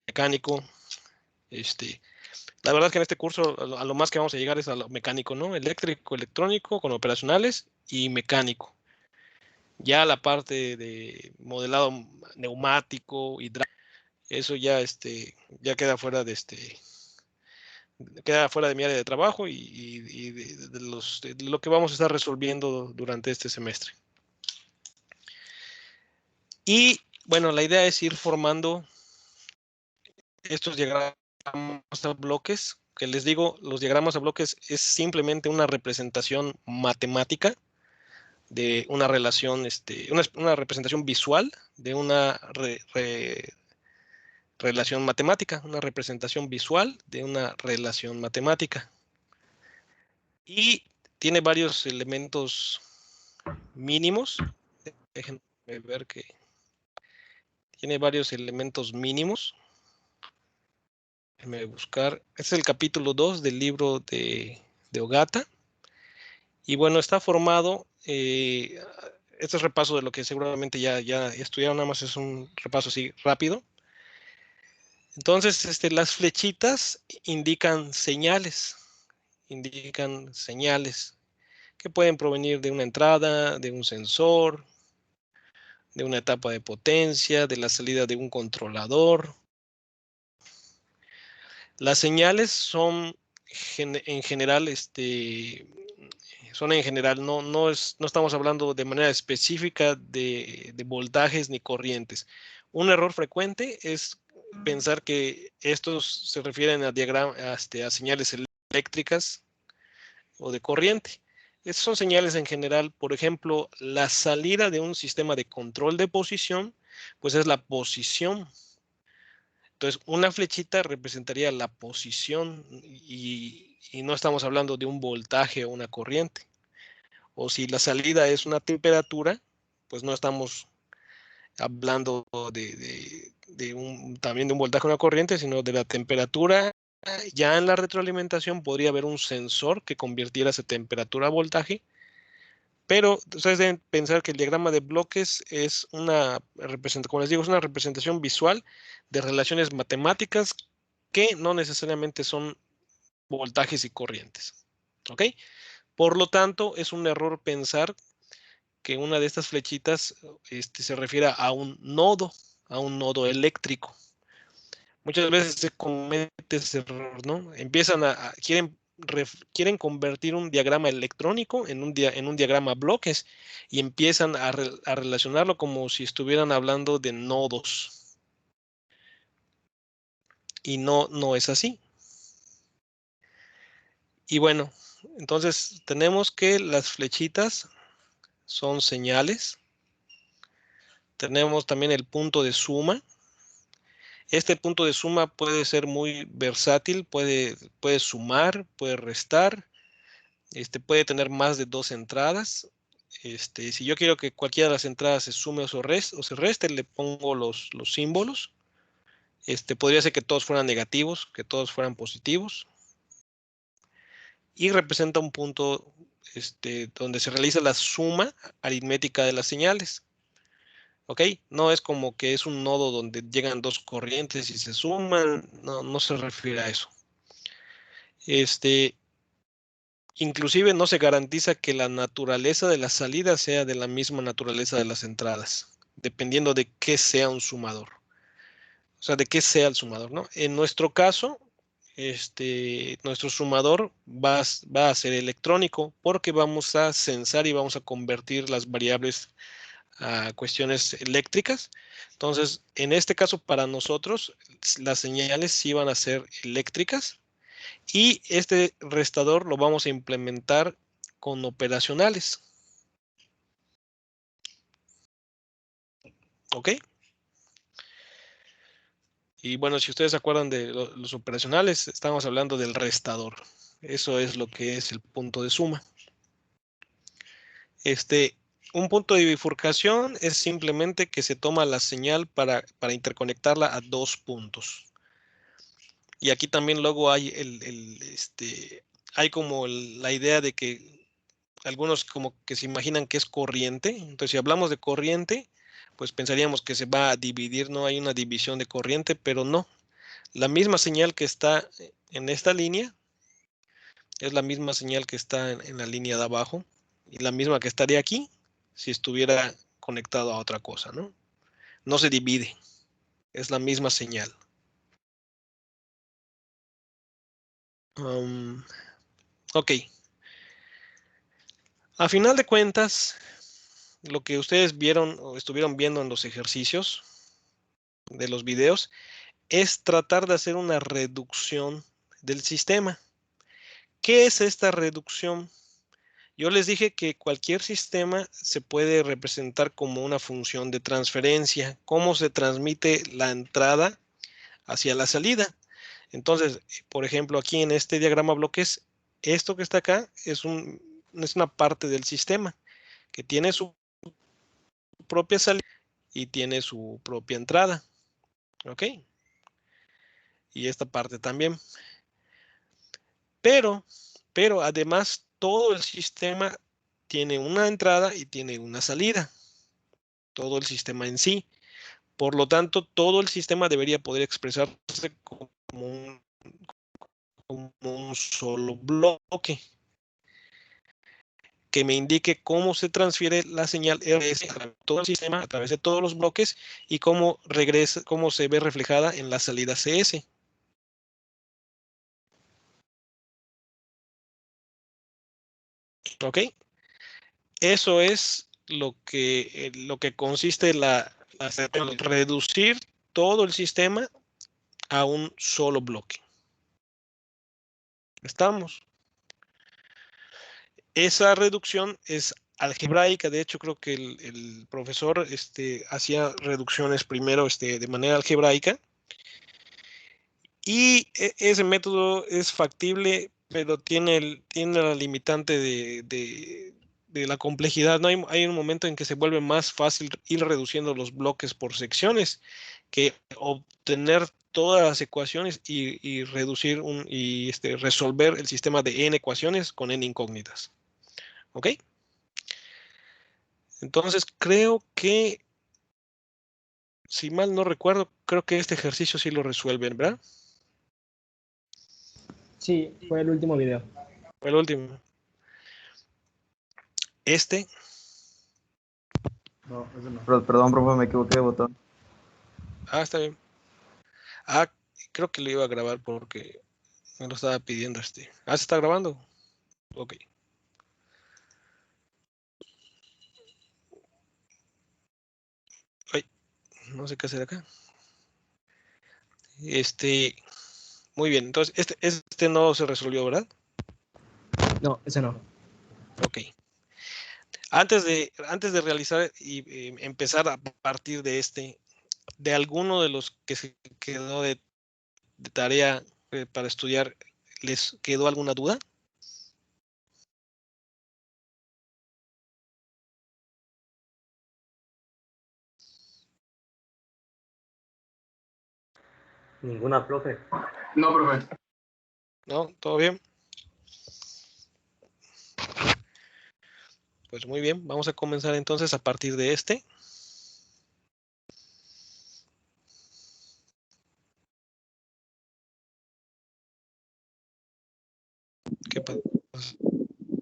mecánico. La verdad es que en este curso a lo más que vamos a llegar es a lo mecánico, ¿no? Eléctrico, electrónico, con operacionales y mecánico. Ya la parte de modelado neumático, hidráulico, eso ya, ya queda fuera queda fuera de mi área de trabajo y de lo que vamos a estar resolviendo durante este semestre. Y bueno, la idea es ir formando estos diagramas a bloques, que les digo, los diagramas a bloques es simplemente una representación matemática de una relación, una representación visual de una relación matemática, una representación visual de una relación matemática. Y tiene varios elementos mínimos. Déjenme ver que tiene varios elementos mínimos. Déjenme buscar. Este es el capítulo 2 del libro de Ogata. Y bueno, está formado, este es repaso de lo que seguramente ya estudiaron, nada más es un repaso así rápido. Entonces, las flechitas indican señales que pueden provenir de una entrada, de un sensor, de una etapa de potencia, de la salida de un controlador. Las señales son en general, no estamos hablando de manera específica de voltajes ni corrientes. Un error frecuente es pensar que estos se refieren a señales eléctricas o de corriente. Estas son señales en general, por ejemplo, la salida de un sistema de control de posición, pues es la posición. Entonces, una flechita representaría la posición y no estamos hablando de un voltaje o una corriente. O si la salida es una temperatura, pues no estamos hablando también de un voltaje o una corriente, sino de la temperatura. Ya en la retroalimentación podría haber un sensor que convirtiera esa temperatura a voltaje, pero ustedes deben pensar que el diagrama de bloques es como les digo, es una representación visual de relaciones matemáticas que no necesariamente son voltajes y corrientes. ¿Ok? Por lo tanto, es un error pensar que una de estas flechitas se refiere a un nodo eléctrico. Muchas veces se comete ese error, ¿no? Quieren convertir un diagrama electrónico en un diagrama bloques y empiezan a relacionarlo como si estuvieran hablando de nodos. Y no es así. Y bueno, entonces tenemos que las flechitas son señales. Tenemos también el punto de suma. Este punto de suma puede ser muy versátil, puede sumar, puede restar, puede tener más de dos entradas. Si yo quiero que cualquiera de las entradas se sume o se reste, le pongo los símbolos. Podría ser que todos fueran negativos, que todos fueran positivos. Y representa un punto donde se realiza la suma aritmética de las señales. ¿Ok? No es como que es un nodo donde llegan dos corrientes y se suman, no se refiere a eso. Inclusive no se garantiza que la naturaleza de la salida sea de la misma naturaleza de las entradas, dependiendo de qué sea un sumador. O sea, de qué sea el sumador, ¿no? En nuestro caso, nuestro sumador va a ser electrónico porque vamos a censar y vamos a convertir las variables a cuestiones eléctricas. Entonces, en este caso, para nosotros, las señales sí van a ser eléctricas y este restador lo vamos a implementar con operacionales. ¿Ok? Y bueno, si ustedes se acuerdan de los operacionales, estamos hablando del restador. Eso es lo que es el punto de suma. Un punto de bifurcación es simplemente que se toma la señal para interconectarla a dos puntos. Y aquí también luego hay hay como la idea de que algunos como que se imaginan que es corriente. Entonces, si hablamos de corriente, pues pensaríamos que se va a dividir, no hay una división de corriente, pero no. La misma señal que está en esta línea es la misma señal que está en la línea de abajo y la misma que estaría aquí si estuviera conectado a otra cosa, ¿no? No se divide, es la misma señal. Ok. A final de cuentas, lo que ustedes vieron o estuvieron viendo en los ejercicios de los videos es tratar de hacer una reducción del sistema. ¿Qué es esta reducción? Yo les dije que cualquier sistema se puede representar como una función de transferencia, cómo se transmite la entrada hacia la salida. Entonces, por ejemplo, aquí en este diagrama bloques, esto que está acá es una parte del sistema que tiene su propia salida y tiene su propia entrada. ¿Ok? Y esta parte también. Pero además todo el sistema tiene una entrada y tiene una salida. Todo el sistema en sí. Por lo tanto, todo el sistema debería poder expresarse como un solo bloque que me indique cómo se transfiere la señal RS a todo el sistema a través de todos los bloques y cómo regresa, cómo se ve reflejada en la salida CS. ¿Ok? Eso es lo que consiste reducir todo el sistema a un solo bloque. ¿Estamos? Esa reducción es algebraica. De hecho, creo que el profesor hacía reducciones primero de manera algebraica. Y ese método es factible, pero tiene la limitante de la complejidad. ¿No? Hay un momento en que se vuelve más fácil ir reduciendo los bloques por secciones que obtener todas las ecuaciones y reducir resolver el sistema de n ecuaciones con n incógnitas. ¿Ok? Entonces creo que, si mal no recuerdo, creo que este ejercicio sí lo resuelven, ¿verdad? Sí, fue el último video. Fue el último. No, ese no. Perdón, profe, me equivoqué de botón. Está bien. Creo que lo iba a grabar porque me lo estaba pidiendo ¿Se está grabando? Ok. Ay, no sé qué hacer acá. Muy bien. Entonces, este no se resolvió, ¿verdad? No, ese no. Ok. Antes de realizar y empezar a partir de alguno de los que se quedó de tarea para estudiar, ¿les quedó alguna duda? Ninguna, profe. No, profe. ¿No? ¿Todo bien? Pues muy bien. Vamos a comenzar entonces a partir de ¿Qué pasa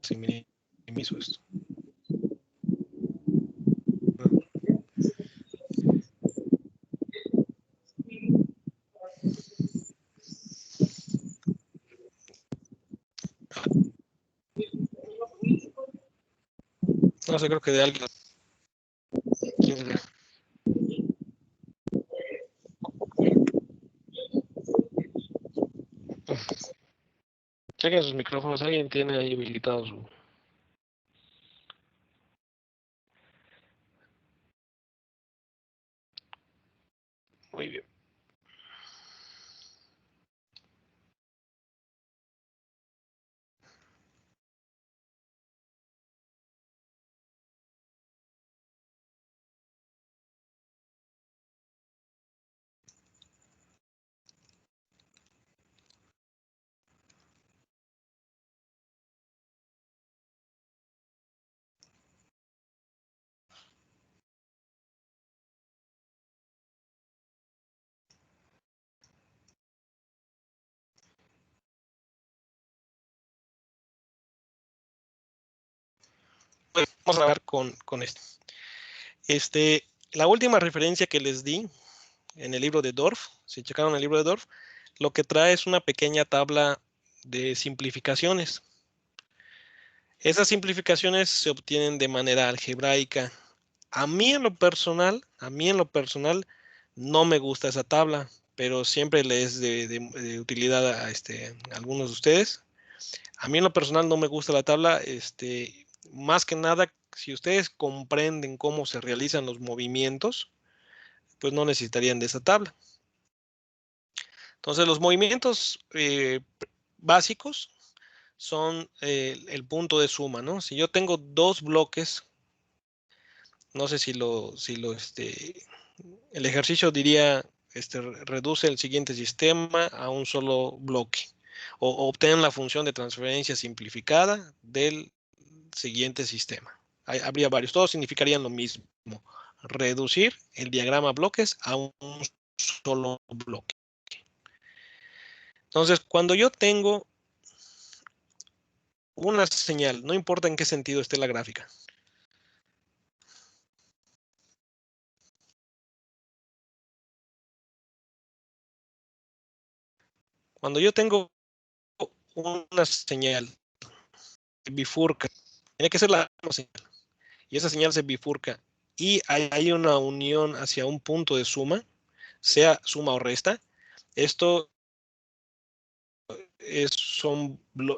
si minimizo esto? ¿No? No sé, creo que de alguien. Chequen sus micrófonos. Alguien tiene ahí habilitado su. Muy bien. vamos a ver con esto. La última referencia que les di en el libro de Dorff, si checaron el libro de Dorff, lo que trae es una pequeña tabla de simplificaciones. Esas simplificaciones se obtienen de manera algebraica. A mí en lo personal, no me gusta esa tabla, pero siempre le es de utilidad a algunos de ustedes. A mí en lo personal no me gusta la tabla, más que nada, si ustedes comprenden cómo se realizan los movimientos, pues no necesitarían de esa tabla. Entonces, los movimientos básicos son el punto de suma, ¿no? Si yo tengo dos bloques, no sé si el ejercicio diría, reduce el siguiente sistema a un solo bloque, o obtén la función de transferencia simplificada del siguiente sistema. Habría varios, todos significarían lo mismo, reducir el diagrama bloques a un solo bloque. Entonces, cuando yo tengo una señal, no importa en qué sentido esté la gráfica, cuando yo tengo una señal que bifurca, tiene que ser la misma señal, y esa señal se bifurca, y hay una unión hacia un punto de suma, sea suma o resta, esto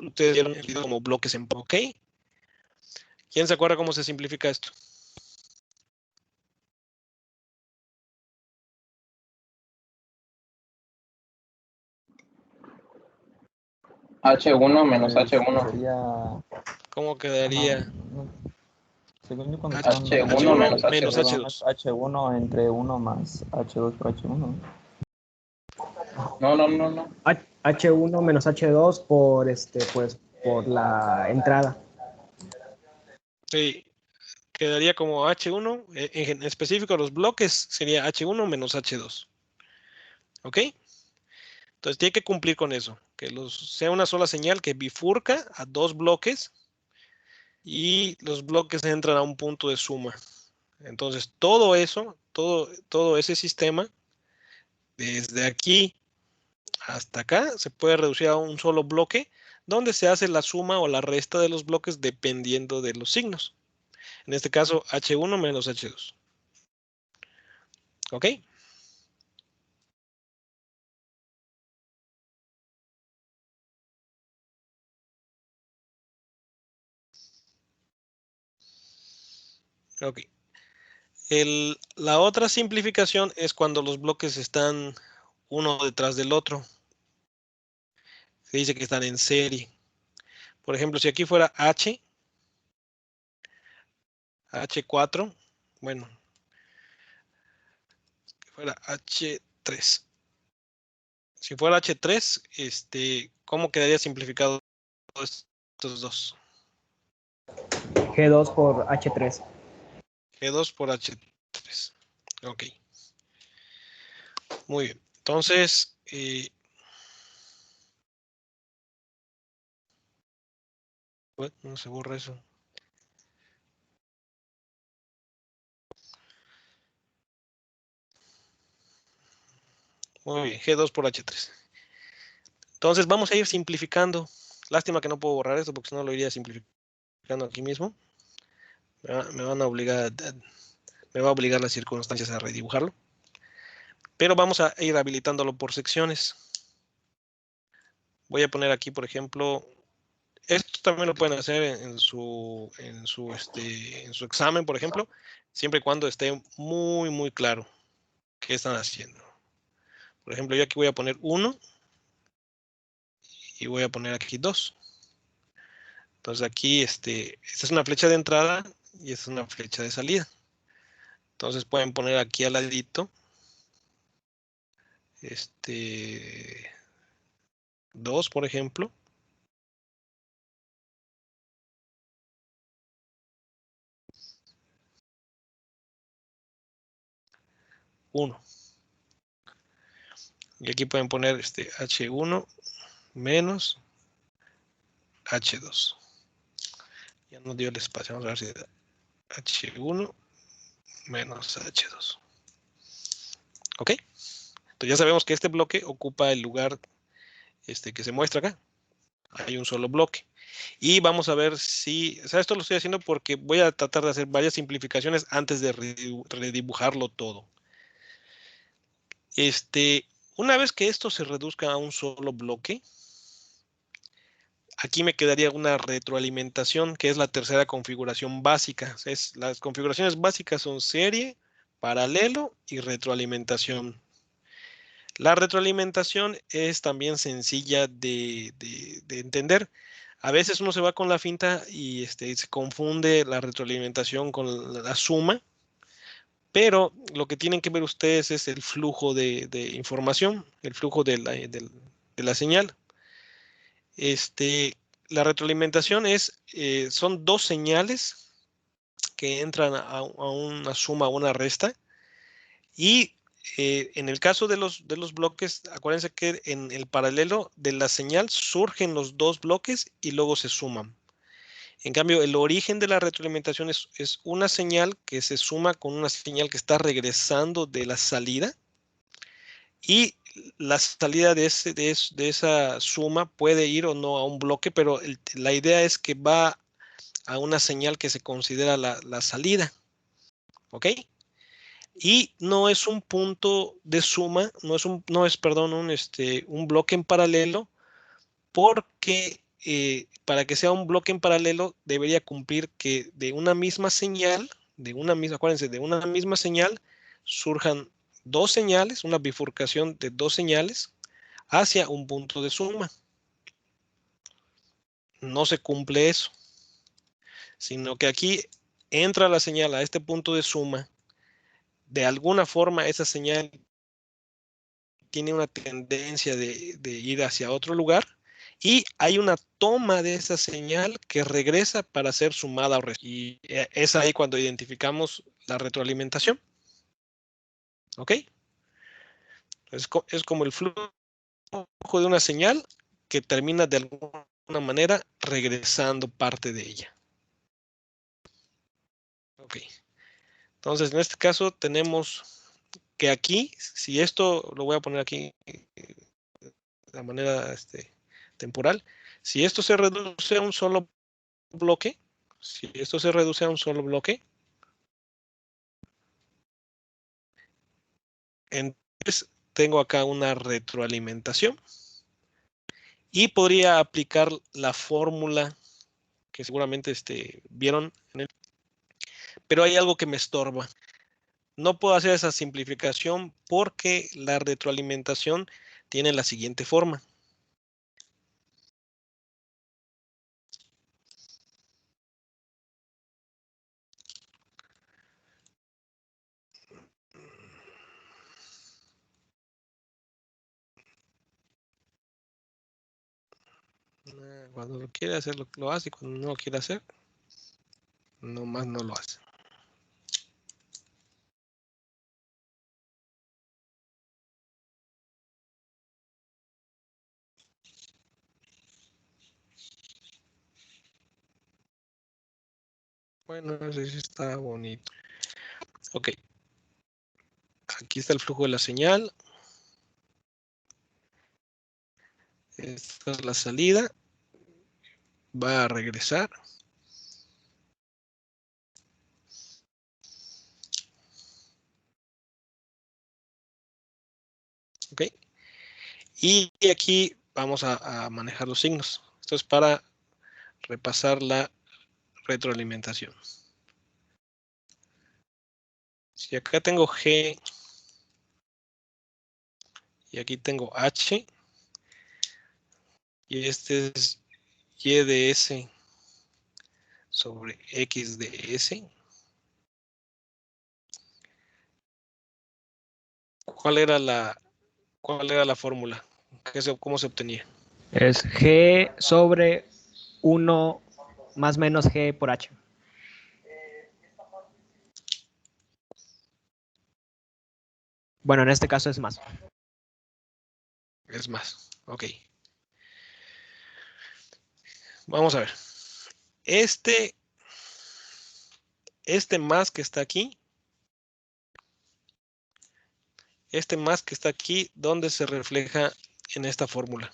ustedes vieron como bloques en OK. ¿Quién se acuerda cómo se simplifica esto? H1 menos H1. Sería... ¿Cómo quedaría? No, según yo cuando H1 menos menos H2. H1 entre 1 más H2 por H1. No. H1 menos H2 por pues por la entrada. Sí, quedaría como H1, en específico los bloques sería H1 menos H2. ¿Ok? Entonces tiene que cumplir con eso, que sea una sola señal que bifurca a dos bloques y los bloques entran a un punto de suma. Entonces todo eso, todo ese sistema, desde aquí hasta acá, se puede reducir a un solo bloque donde se hace la suma o la resta de los bloques dependiendo de los signos. En este caso, H1 menos H2. ¿Ok? Ok. La otra simplificación es cuando los bloques están uno detrás del otro. Se dice que están en serie. Por ejemplo, si aquí fuera H4, bueno, que fuera H3. Si fuera H3, ¿cómo quedaría simplificado estos dos? G2 por H3. G2 por H3. Ok. Muy bien. Entonces, no se borra eso. Muy bien, G2 por H3. Entonces vamos a ir simplificando. Lástima que no puedo borrar esto porque si no lo iría simplificando aquí mismo. Me van a obligar, me va a obligar las circunstancias a redibujarlo. Pero vamos a ir habilitándolo por secciones. Voy a poner aquí, por ejemplo, esto también lo pueden hacer en su examen, por ejemplo, siempre y cuando esté muy, muy claro qué están haciendo. Por ejemplo, yo aquí voy a poner 1 y voy a poner aquí 2. Entonces aquí, esta es una flecha de entrada y esta es una flecha de salida. Entonces pueden poner aquí al ladito, 2, por ejemplo. Uno. Y aquí pueden poner H1 menos H2. Ya nos dio el espacio. Vamos a ver si H1 menos H2. ¿Ok? Entonces ya sabemos que este bloque ocupa el lugar que se muestra acá. Hay un solo bloque. Y vamos a ver si... O sea, esto lo estoy haciendo porque voy a tratar de hacer varias simplificaciones antes de redibujarlo todo. Una vez que esto se reduzca a un solo bloque, aquí me quedaría una retroalimentación, que es la tercera configuración básica. Las configuraciones básicas son serie, paralelo y retroalimentación. La retroalimentación es también sencilla de entender. A veces uno se va con la finta y se confunde la retroalimentación con la suma, pero lo que tienen que ver ustedes es el flujo de información, el flujo de la señal. La retroalimentación son dos señales que entran a una suma o una resta. Y en el caso de los bloques, acuérdense que en el paralelo de la señal surgen los dos bloques y luego se suman. En cambio, el origen de la retroalimentación es una señal que se suma con una señal que está regresando de la salida. Y la salida de esa suma puede ir o no a un bloque, pero la idea es que va a una señal que se considera la salida. ¿Ok? Y no es un punto de suma, perdón, un bloque en paralelo, porque para que sea un bloque en paralelo debería cumplir que de una misma señal, acuérdense, de una misma señal surjan dos señales, una bifurcación de dos señales hacia un punto de suma. No se cumple eso, sino que aquí entra la señal a este punto de suma. De alguna forma esa señal tiene una tendencia de ir hacia otro lugar y hay una toma de esa señal que regresa para ser sumada o restada. Y es ahí cuando identificamos la retroalimentación. ¿Ok? Es como el flujo de una señal que termina de alguna manera regresando parte de ella. Ok. Entonces, en este caso tenemos que aquí, si esto lo voy a poner aquí de la manera temporal, si esto se reduce a un solo bloque, entonces tengo acá una retroalimentación y podría aplicar la fórmula que seguramente vieron, pero hay algo que me estorba. No puedo hacer esa simplificación porque la retroalimentación tiene la siguiente forma. Cuando lo quiere hacer, lo hace, y cuando no lo quiere hacer, nomás no lo hace. Bueno, ese sí está bonito. Ok. Aquí está el flujo de la señal. Esta es la salida. Va a regresar. Ok. Y aquí vamos a manejar los signos. Esto es para repasar la retroalimentación. Si acá tengo G y aquí tengo H y este es Y de S sobre X de S, ¿cuál era la fórmula? ¿Cómo se obtenía? Es G sobre 1 más menos G por H. Bueno, en este caso es más. Es más, ok. Vamos a ver. este más que está aquí, ¿dónde se refleja en esta fórmula?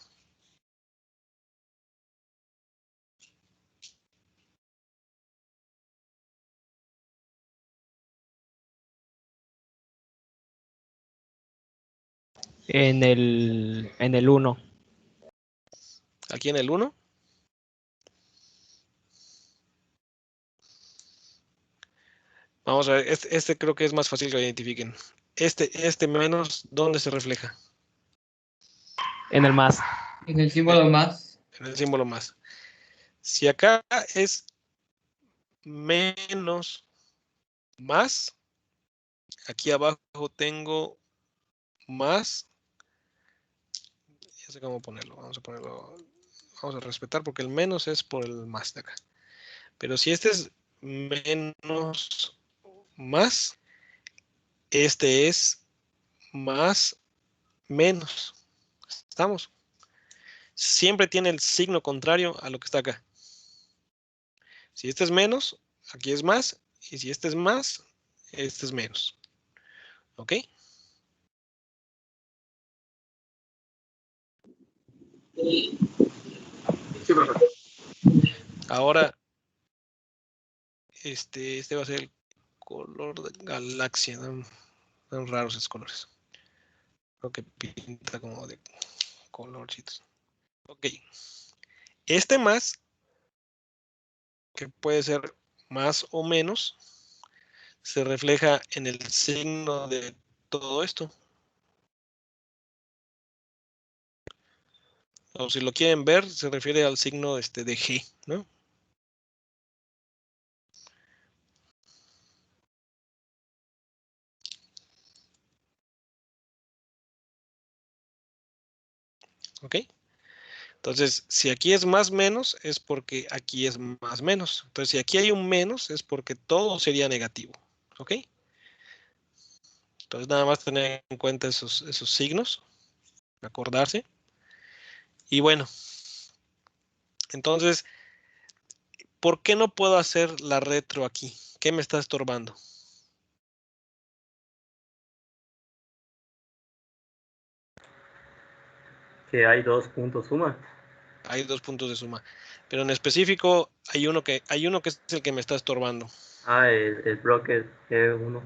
En el 1. Aquí en el 1. Vamos a ver, este creo que es más fácil que lo identifiquen. Este menos, ¿dónde se refleja? En el más. En el símbolo más. En el símbolo más. Si acá es menos más, aquí abajo tengo más. Ya sé cómo ponerlo. Vamos a respetar porque el menos es por el más de acá. Pero si este es menos más, este es más menos. ¿Estamos? Siempre tiene el signo contrario a lo que está acá. Si este es menos, aquí es más. Y si este es más, este es menos. ¿Ok? Sí, profesor. Ahora, este va a ser el color de galaxia. Son raros esos colores. Creo que pinta como de colorcitos. Ok. Este más, que puede ser más o menos, se refleja en el signo de todo esto. O si lo quieren ver, se refiere al signo de G, ¿no? ¿Ok? Entonces, si aquí es más menos, es porque aquí es más menos. Entonces, si aquí hay un menos, es porque todo sería negativo. ¿Ok? Entonces, nada más tener en cuenta esos signos, acordarse. Y bueno, entonces, ¿por qué no puedo hacer la retro aquí? ¿Qué me está estorbando? Que hay 2 puntos suma. Hay 2 puntos de suma. Pero en específico, hay uno que es el que me está estorbando. Ah, el bloque G1.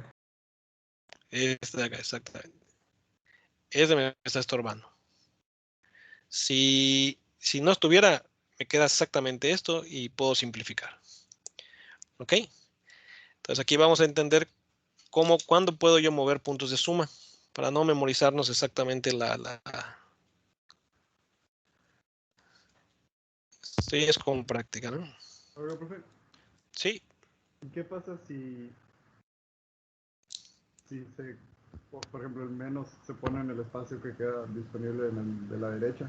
Este de acá, exactamente. Este me está estorbando. Si no estuviera, me queda exactamente esto y puedo simplificar. ¿Ok? Entonces aquí vamos a entender cuándo puedo yo mover puntos de suma para no memorizarnos exactamente Sí, es con práctica, ¿no? Oiga, profe, Sí. ¿y qué pasa si por ejemplo, el menos se pone en el espacio que queda disponible de la derecha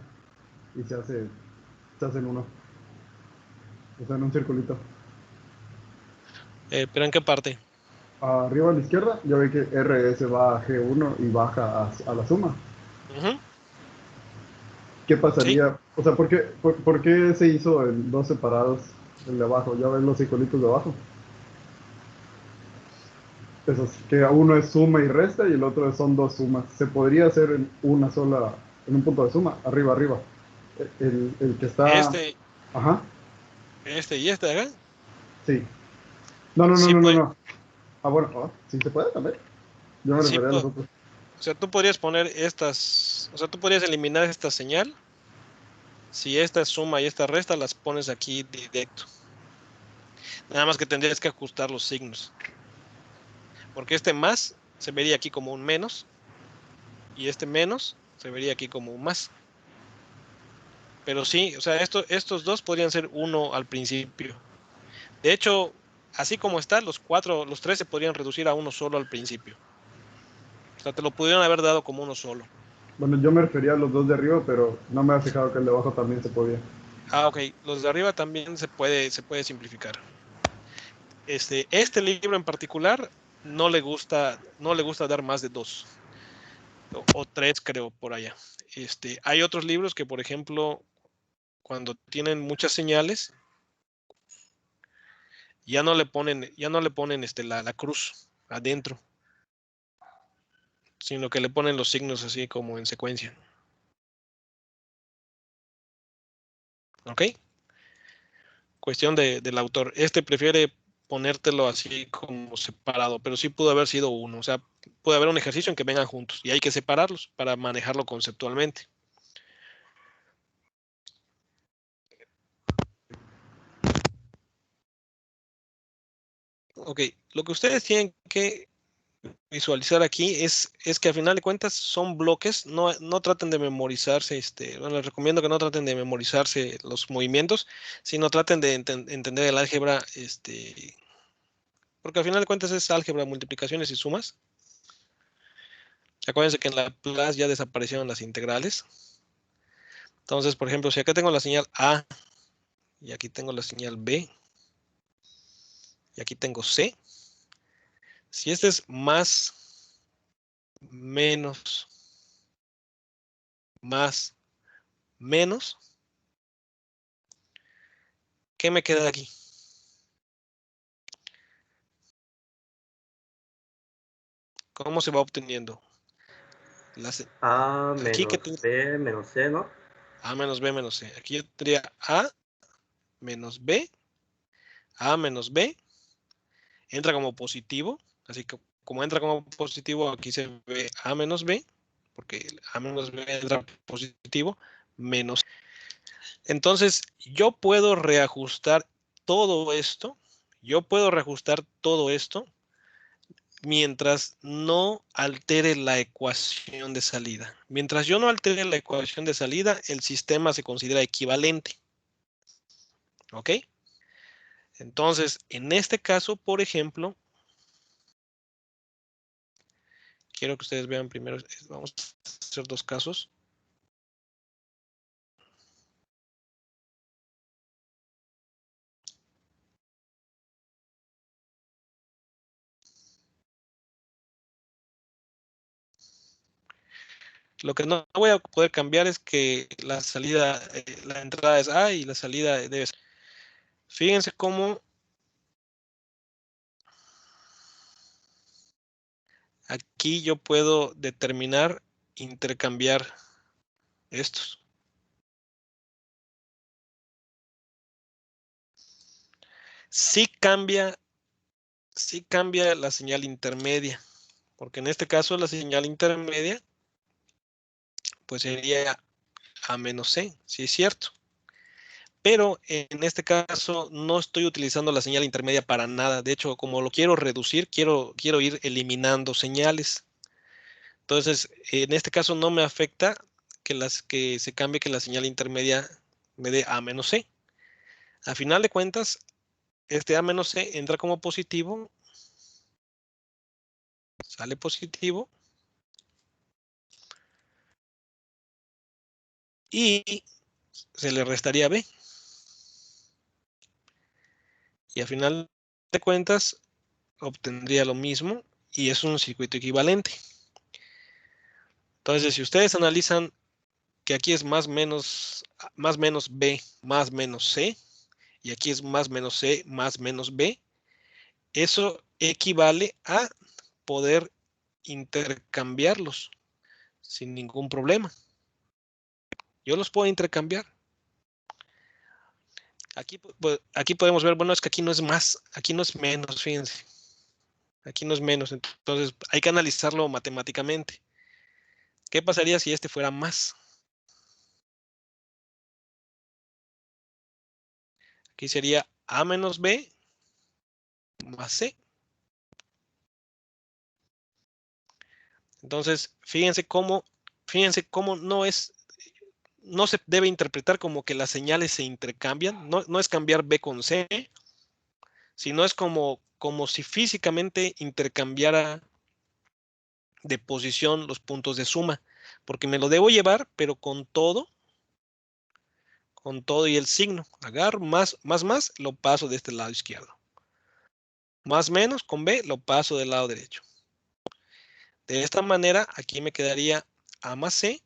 y se hace en uno? O sea, en un circulito. ¿Pero en qué parte? Arriba a la izquierda, ya ve que RS va a G1 y baja a la suma. Ujú. ¿Qué Sí. pasaría? O sea, ¿por qué se hizo en dos separados el de abajo? Ya ven los circulitos de abajo. Esos, que uno es suma y resta y el otro son dos sumas. Se podría hacer en una sola, en un punto de suma, arriba, arriba. El que está... Este Ajá, y este de acá. sí. No, no, no, Sí, no, no, pues, no. Bueno, sí se puede también. Yo me sí, refería a pues. los otros. O sea, tú podrías poner estas, o sea, tú podrías eliminar esta señal. Si esta es suma y esta resta, las pones aquí directo. Nada más que tendrías que ajustar los signos. Porque este más se vería aquí como un menos y este menos se vería aquí como un más. Pero sí, o sea, estos dos podrían ser uno al principio. De hecho, así como está, los tres se podrían reducir a uno solo al principio. O sea, te lo pudieron haber dado como uno solo. Bueno, yo me refería a los dos de arriba, pero no me ha fijado que el de abajo también se podía. Ok, los de arriba también se puede simplificar. Este libro en particular no le gusta dar más de 2 o 3, creo, por allá. Hay otros libros que, por ejemplo, cuando tienen muchas señales, Ya no le ponen la cruz adentro, sino que le ponen los signos así como en secuencia. ¿Ok? Cuestión del autor. Este prefiere ponértelo así como separado, pero sí pudo haber sido uno. O sea, puede haber un ejercicio en que vengan juntos y hay que separarlos para manejarlo conceptualmente. Ok, lo que ustedes tienen que visualizar aquí es que al final de cuentas son bloques, no traten de memorizarse, bueno, les recomiendo que no traten de memorizarse los movimientos, sino traten de entender el álgebra, porque al final de cuentas es álgebra, multiplicaciones y sumas. Acuérdense que en la clase ya desaparecieron las integrales. Entonces, por ejemplo, si acá tengo la señal A y aquí tengo la señal B y aquí tengo C, si este es más, menos, más, menos, ¿qué me queda aquí? ¿Cómo se va obteniendo? A Aquí que menos B menos C, ¿no? A menos B menos C. Aquí yo tendría A menos B, A menos B, entra como positivo, así que como entra como positivo, aquí se ve A menos B, porque A menos B entra positivo, menos. Entonces, yo puedo reajustar todo esto, mientras no altere la ecuación de salida. Mientras yo no altere la ecuación de salida, el sistema se considera equivalente. ¿Ok? Entonces, en este caso, por ejemplo, quiero que ustedes vean primero, vamos a hacer dos casos. Lo que no voy a poder cambiar es que la salida, la entrada es A y la salida debe ser. Fíjense cómo aquí yo puedo determinar intercambiar estos. Sí cambia la señal intermedia, porque en este caso la señal intermedia pues sería A menos C, sí es cierto. Pero en este caso no estoy utilizando la señal intermedia para nada. De hecho, como lo quiero reducir, quiero ir eliminando señales. Entonces, en este caso no me afecta que se cambie que la señal intermedia me dé A menos C. A final de cuentas, este A menos C entra como positivo, sale positivo y se le restaría B. Y a final de cuentas, obtendría lo mismo y es un circuito equivalente. Entonces, si ustedes analizan que aquí es más menos B más menos C, y aquí es más menos C más menos B, eso equivale a poder intercambiarlos sin ningún problema. Yo los puedo intercambiar. Aquí podemos ver, bueno, es que aquí no es más, aquí no es menos, fíjense. Aquí no es menos, entonces hay que analizarlo matemáticamente. ¿Qué pasaría si este fuera más? Aquí sería A menos B más C. Entonces, fíjense cómo no se debe interpretar como que las señales se intercambian, no es cambiar B con C, sino es como si físicamente intercambiara de posición los puntos de suma, porque me lo debo llevar, pero con todo y el signo. Agarro más, lo paso de este lado izquierdo. Más menos con B lo paso del lado derecho. De esta manera, aquí me quedaría A más C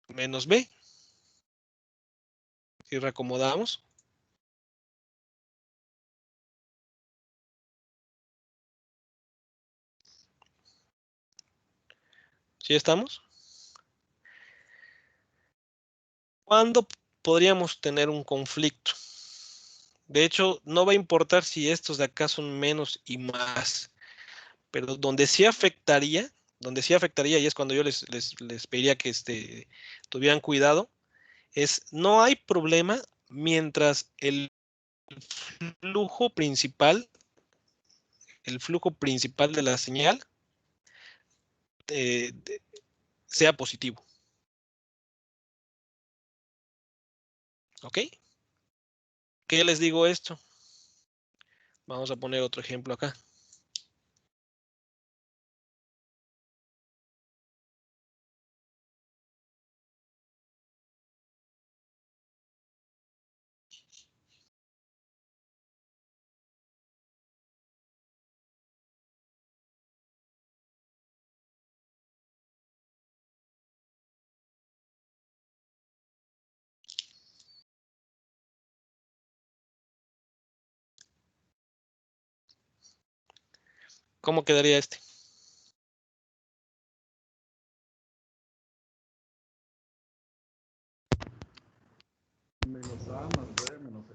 menos B. y reacomodamos. ¿Sí estamos? ¿Cuándo podríamos tener un conflicto? De hecho, no va a importar si estos de acá son menos y más, pero donde sí afectaría, y es cuando yo les pediría que tuvieran cuidado, es no hay problema mientras el flujo principal de la señal eh, sea positivo. ¿Ok? ¿Qué les digo esto? Vamos a poner otro ejemplo acá. ¿Cómo quedaría este? Menos A más B menos C.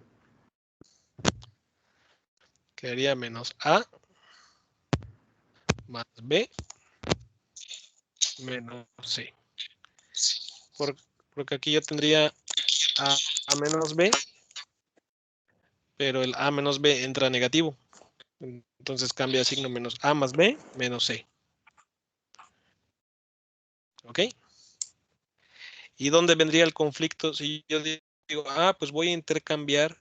Quedaría menos A más B menos C. Porque aquí yo tendría A menos B, pero el A menos B entra negativo. Entonces cambia de signo, menos A más B menos C. ¿Ok? ¿Y dónde vendría el conflicto? Si yo digo, pues voy a intercambiar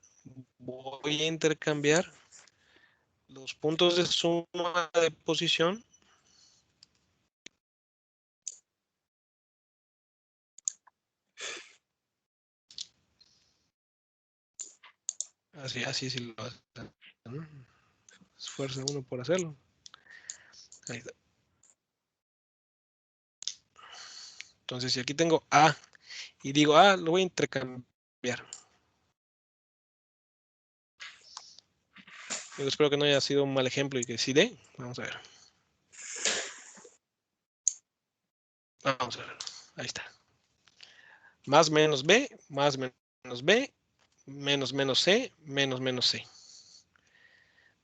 los puntos de suma de posición. Así sí lo hace, ¿no? Esfuerza uno por hacerlo. Ahí está. Entonces, si aquí tengo A y digo, lo voy a intercambiar. Yo espero que no haya sido un mal ejemplo y que sí dé. Vamos a ver. Vamos a ver. Ahí está. Más menos B, más menos B, menos C, menos C.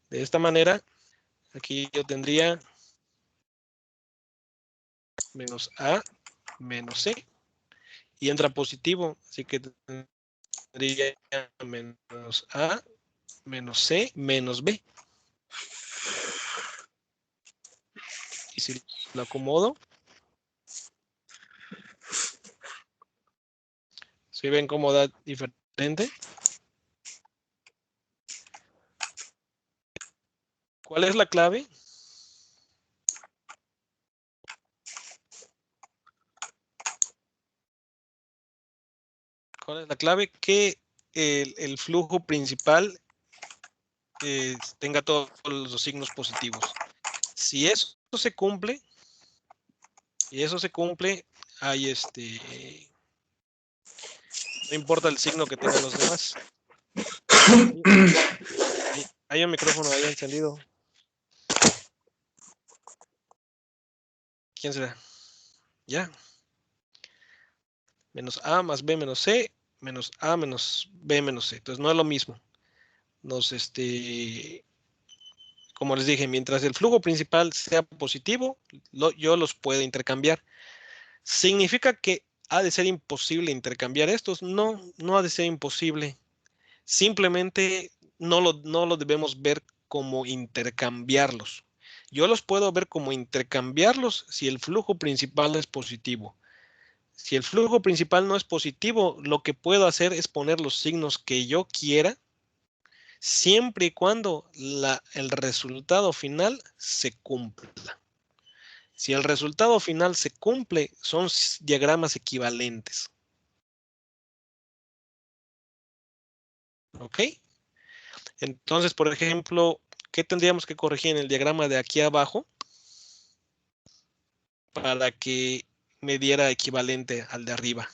De esta manera, aquí yo tendría menos A menos C y entra positivo, así que tendría menos A menos C menos B. Y si lo acomodo, ¿se ven cómo da diferente? ¿Cuál es la clave? ¿Cuál es la clave? Que el flujo principal tenga todos los signos positivos. Si eso se cumple, hay no importa el signo que tengan los demás. Hay un micrófono ahí encendido. ¿Quién será? Ya. Menos A más B menos C, menos A menos B menos C. Entonces no es lo mismo. Como les dije, mientras el flujo principal sea positivo, yo los puedo intercambiar. ¿Significa que ha de ser imposible intercambiar estos? No, no ha de ser imposible. Simplemente no lo debemos ver como intercambiarlos. Yo los puedo ver como intercambiarlos si el flujo principal es positivo. Si el flujo principal no es positivo, lo que puedo hacer es poner los signos que yo quiera, siempre y cuando el resultado final se cumpla. Si el resultado final se cumple, son diagramas equivalentes. ¿Ok? Entonces, por ejemplo, ¿qué tendríamos que corregir en el diagrama de aquí abajo para que me diera equivalente al de arriba?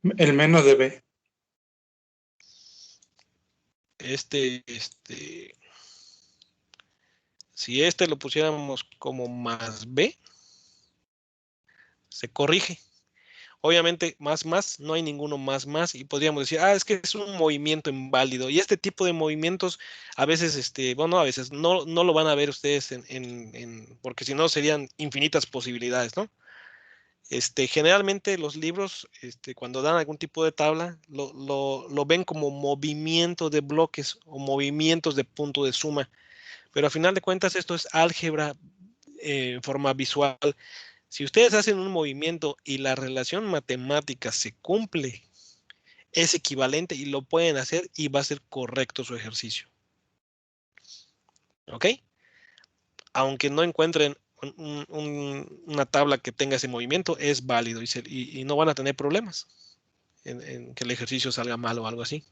El menos de B. Si este lo pusiéramos como más B, se corrige. Obviamente, más, no hay ninguno más, y podríamos decir, es que es un movimiento inválido. Y este tipo de movimientos, a veces, bueno, a veces no lo van a ver ustedes porque si no serían infinitas posibilidades, ¿no? Generalmente los libros, cuando dan algún tipo de tabla, lo ven como movimiento de bloques o movimientos de punto de suma. Pero a final de cuentas, esto es álgebra en forma visual. Si ustedes hacen un movimiento y la relación matemática se cumple, es equivalente y lo pueden hacer y va a ser correcto su ejercicio. ¿Ok? Aunque no encuentren una tabla que tenga ese movimiento, es válido y no van a tener problemas en que el ejercicio salga mal o algo así.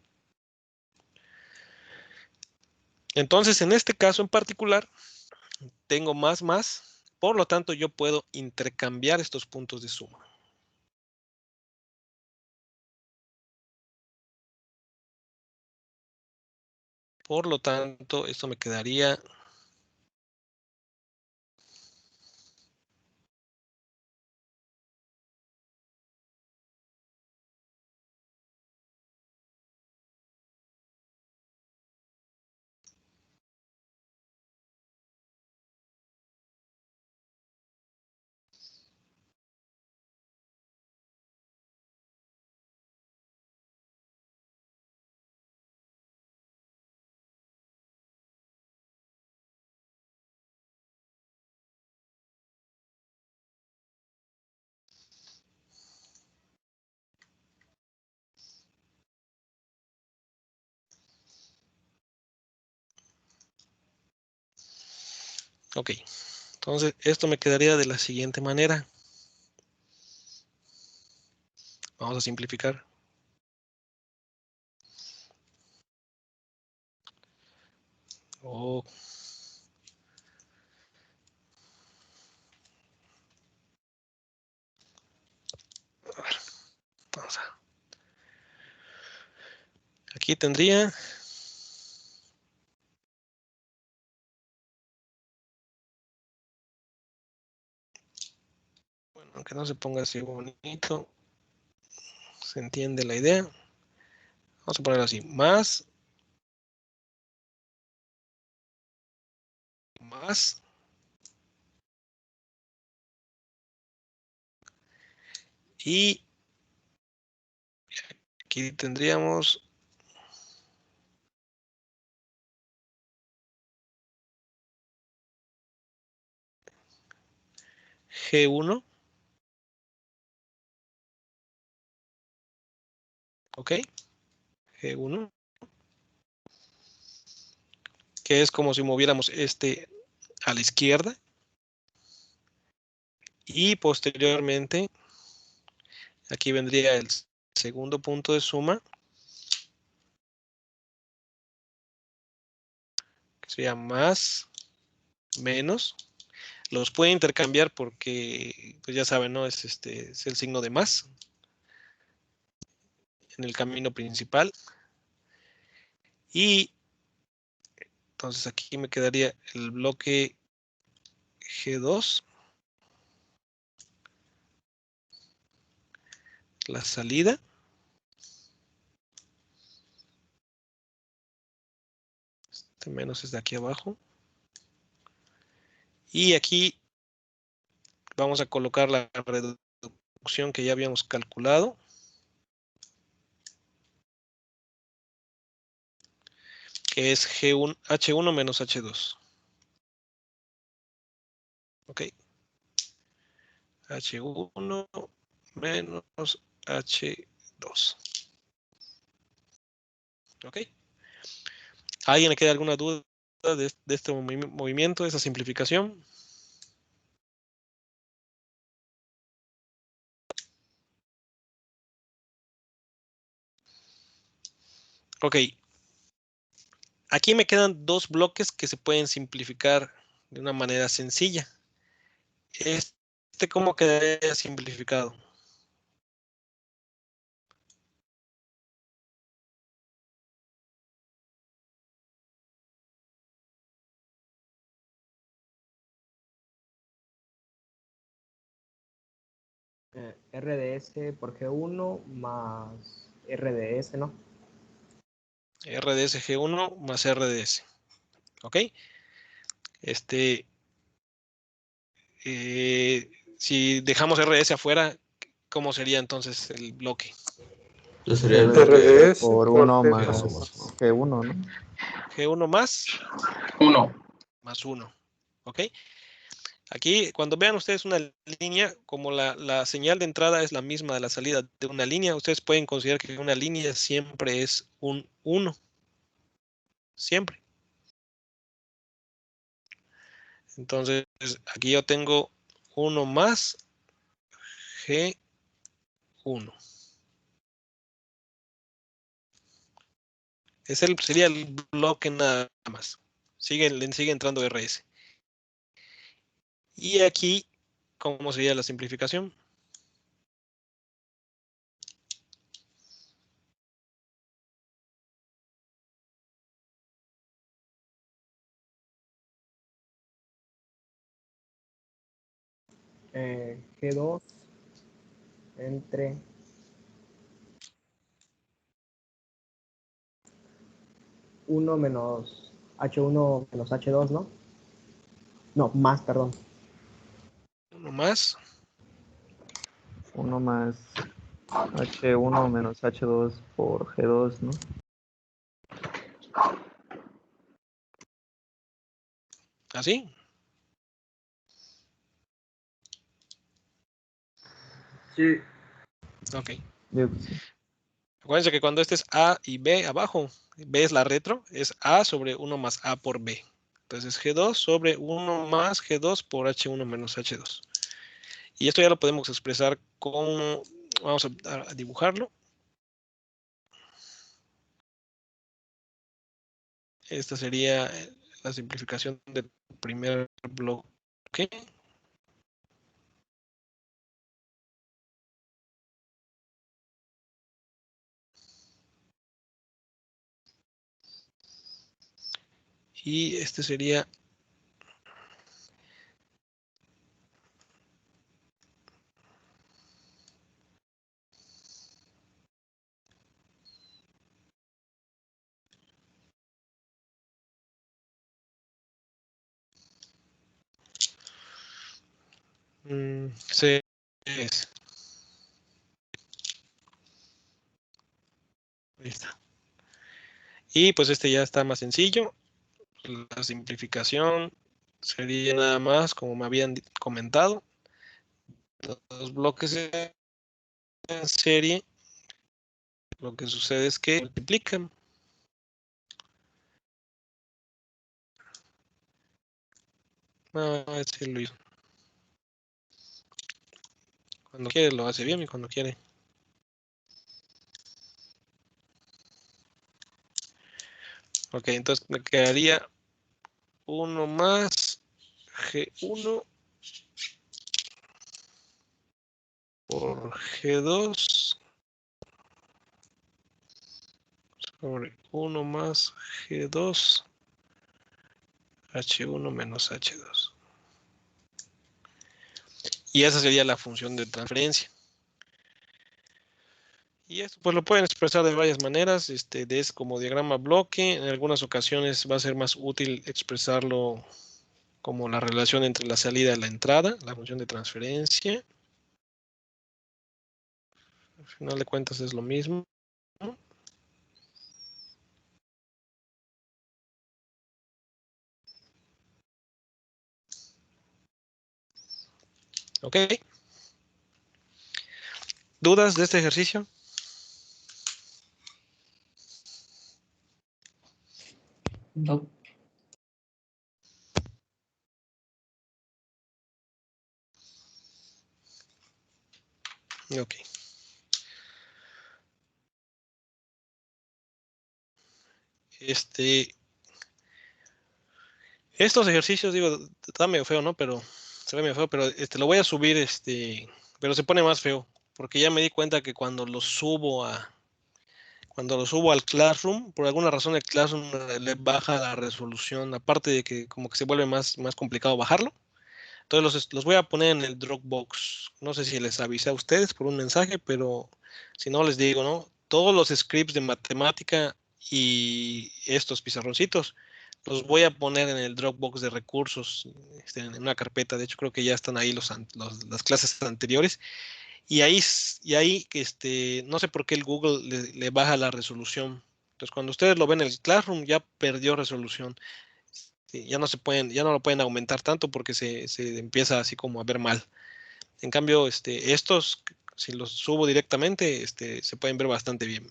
Entonces, en este caso en particular, tengo más, por lo tanto, yo puedo intercambiar estos puntos de suma. Por lo tanto, esto me quedaría ok. Entonces, esto me quedaría de la siguiente manera. Vamos a simplificar. Oh. A ver, vamos a. Aquí tendría. Bueno, aunque no se ponga así bonito, se entiende la idea. Vamos a ponerlo así. Más. Y aquí tendríamos G1. Ok. G1. Que es como si moviéramos a la izquierda. Y posteriormente, aquí vendría el segundo punto de suma. Que sería más, menos. Los puede intercambiar porque, pues ya saben, ¿no? Es el signo de más en el camino principal. Y entonces aquí me quedaría el bloque G2. La salida. Este menos es de aquí abajo. Y aquí vamos a colocar la reducción que ya habíamos calculado. Que es H1 menos H2. Ok. H1 menos H2. Ok. ¿A alguien le queda alguna duda de este movimiento, de esa simplificación? Ok. Aquí me quedan dos bloques que se pueden simplificar de una manera sencilla. ¿Cómo quedaría simplificado? RDS por G1 más RDS, ¿no? RDS G1 más RDS. ¿Ok? Si dejamos RS afuera, ¿cómo sería entonces el bloque? Entonces sería el RDS bloque por 1 G1 más más G1, ¿no? G1 más 1. 1. ¿Ok? Aquí, cuando vean ustedes una línea, como la señal de entrada es la misma de la salida de una línea, ustedes pueden considerar que una línea siempre es un 1. Siempre. Entonces, aquí yo tengo 1 más G1. Sería el bloque nada más. Le sigue entrando RS. Y aquí, ¿cómo sería la simplificación? G2 entre 1 menos H1 menos H2, ¿no? No, más, perdón. 1 más 1 más H1 menos H2 por G2, ¿no? ¿así? Sí, Ok. Digo que sí. Acuérdense que cuando este es A y B abajo, B es la retro, es A sobre 1 más A por B. Entonces G2 sobre 1 más G2 por H1 menos H2. Y esto ya lo podemos expresar como, vamos a dibujarlo. Esta sería la simplificación del primer bloque. Y este sería CS. Ahí está. Y pues este ya está más sencillo. La simplificación sería nada más, como me habían comentado, los bloques en serie, lo que sucede es que multiplican. Ese lo hizo. Cuando quiere lo hace bien y cuando quiere. Ok, entonces me quedaría 1 más G1 por G2 sobre 1 más G2 H1 menos H2. Y esa sería la función de transferencia. Y esto pues lo pueden expresar de varias maneras, como diagrama bloque. En algunas ocasiones va a ser más útil expresarlo como la relación entre la salida y la entrada, la función de transferencia. Al final de cuentas es lo mismo. ¿Ok? ¿Dudas de este ejercicio? No. Ok. Estos ejercicios, digo, está medio feo, ¿no? Pero se ve medio feo, pero lo voy a subir, pero se pone más feo, porque ya me di cuenta que cuando lo subo al Classroom, por alguna razón el Classroom le baja la resolución, aparte de que como que se vuelve más complicado bajarlo, Entonces los voy a poner en el Dropbox. No sé si les avisé a ustedes por un mensaje, pero si no les digo, ¿no? Todos los scripts de matemática y estos pizarroncitos los voy a poner en el Dropbox de recursos, en una carpeta. De hecho, creo que ya están ahí las clases anteriores. Y ahí, no sé por qué el Google le baja la resolución. Entonces, cuando ustedes lo ven en el Classroom, ya perdió resolución. Sí, ya no lo pueden aumentar tanto porque se empieza así como a ver mal. En cambio, estos, si los subo directamente, se pueden ver bastante bien.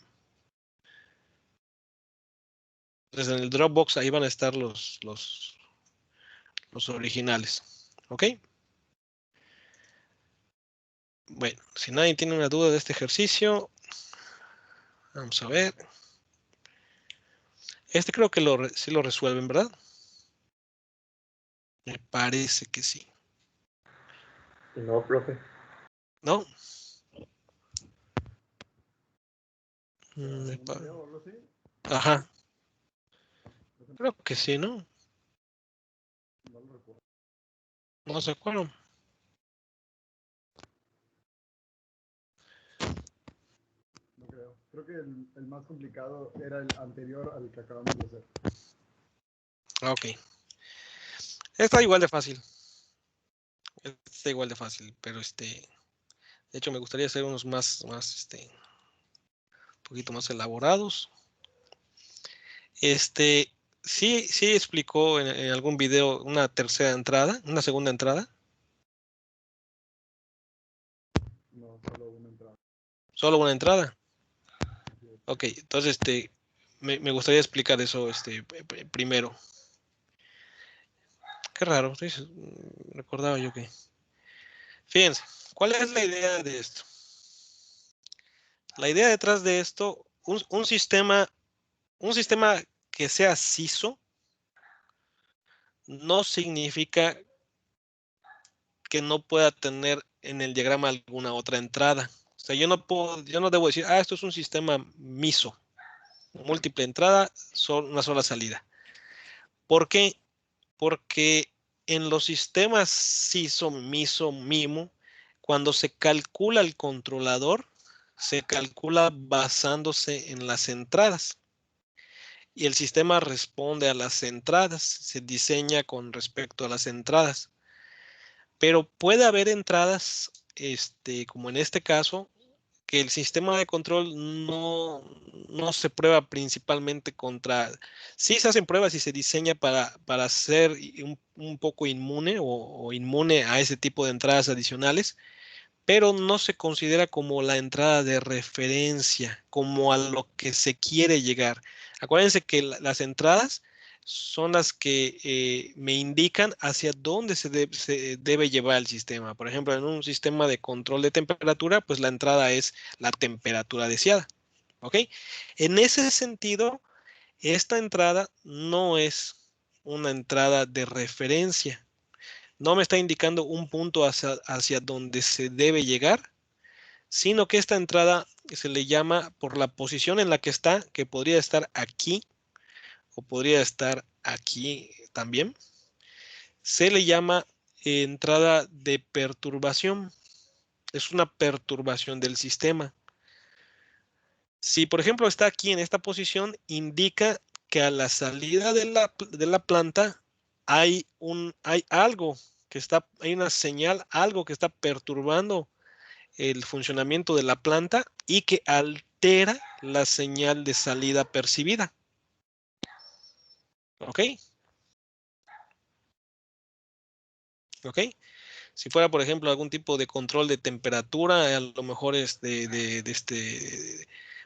Entonces, en el Dropbox ahí van a estar los originales. ¿Ok? Bueno, si nadie tiene una duda de este ejercicio, vamos a ver. Creo que sí lo resuelven, ¿verdad? Me parece que sí. No, profe. ¿No? ¿Un video o algo así? Ajá. Creo que sí, ¿no? No lo recuerdo. No se acuerdan. No creo. Creo que el más complicado era el anterior al que acabamos de hacer. Ok. Está igual de fácil. Está igual de fácil, pero de hecho me gustaría hacer unos un poquito más elaborados. Sí explicó en algún video una tercera entrada, una segunda entrada. No, solo una entrada. Solo una entrada. Ok, entonces me gustaría explicar eso primero. Qué raro, ¿sí? Recordaba yo que. Fíjense, ¿cuál es la idea de esto? La idea detrás de esto, un sistema que sea CISO no significa que no pueda tener en el diagrama alguna otra entrada. O sea, yo no debo decir, esto es un sistema MISO, múltiple entrada, una sola salida. ¿Por qué? Porque en los sistemas CISO, MISO, MIMO, cuando se calcula el controlador, se calcula basándose en las entradas. Y el sistema responde a las entradas, se diseña con respecto a las entradas. Pero puede haber entradas, como en este caso, que el sistema de control no se prueba principalmente contra. Sí se hacen pruebas y se diseña para ser un poco inmune o inmune a ese tipo de entradas adicionales, pero no se considera como la entrada de referencia, como a lo que se quiere llegar. Acuérdense que las entradas son las que me indican hacia dónde se debe llevar el sistema. Por ejemplo, en un sistema de control de temperatura, pues la entrada es la temperatura deseada. ¿Ok? En ese sentido, esta entrada no es una entrada de referencia. No me está indicando un punto hacia donde se debe llegar, sino que esta entrada se le llama por la posición en la que está, que podría estar aquí o podría estar aquí también. Se le llama entrada de perturbación. Es una perturbación del sistema. Si, por ejemplo, está aquí en esta posición, indica que a la salida de la planta hay algo hay una señal, algo que está perturbando el funcionamiento de la planta y que altera la señal de salida percibida. ¿Ok? ¿Ok? Si fuera, por ejemplo, algún tipo de control de temperatura, a lo mejor es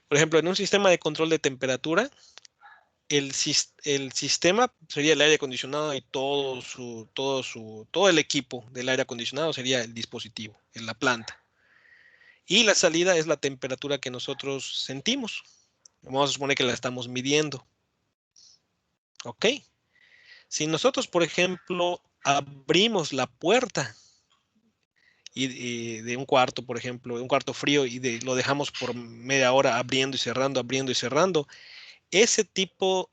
por ejemplo, en un sistema de control de temperatura, el sistema sería el aire acondicionado y todo el equipo del aire acondicionado sería el dispositivo en la planta. Y la salida es la temperatura que nosotros sentimos. Vamos a suponer que la estamos midiendo. ¿Ok? Si nosotros, por ejemplo, abrimos la puerta y de un cuarto, por ejemplo, de un cuarto frío lo dejamos por media hora abriendo y cerrando, ese tipo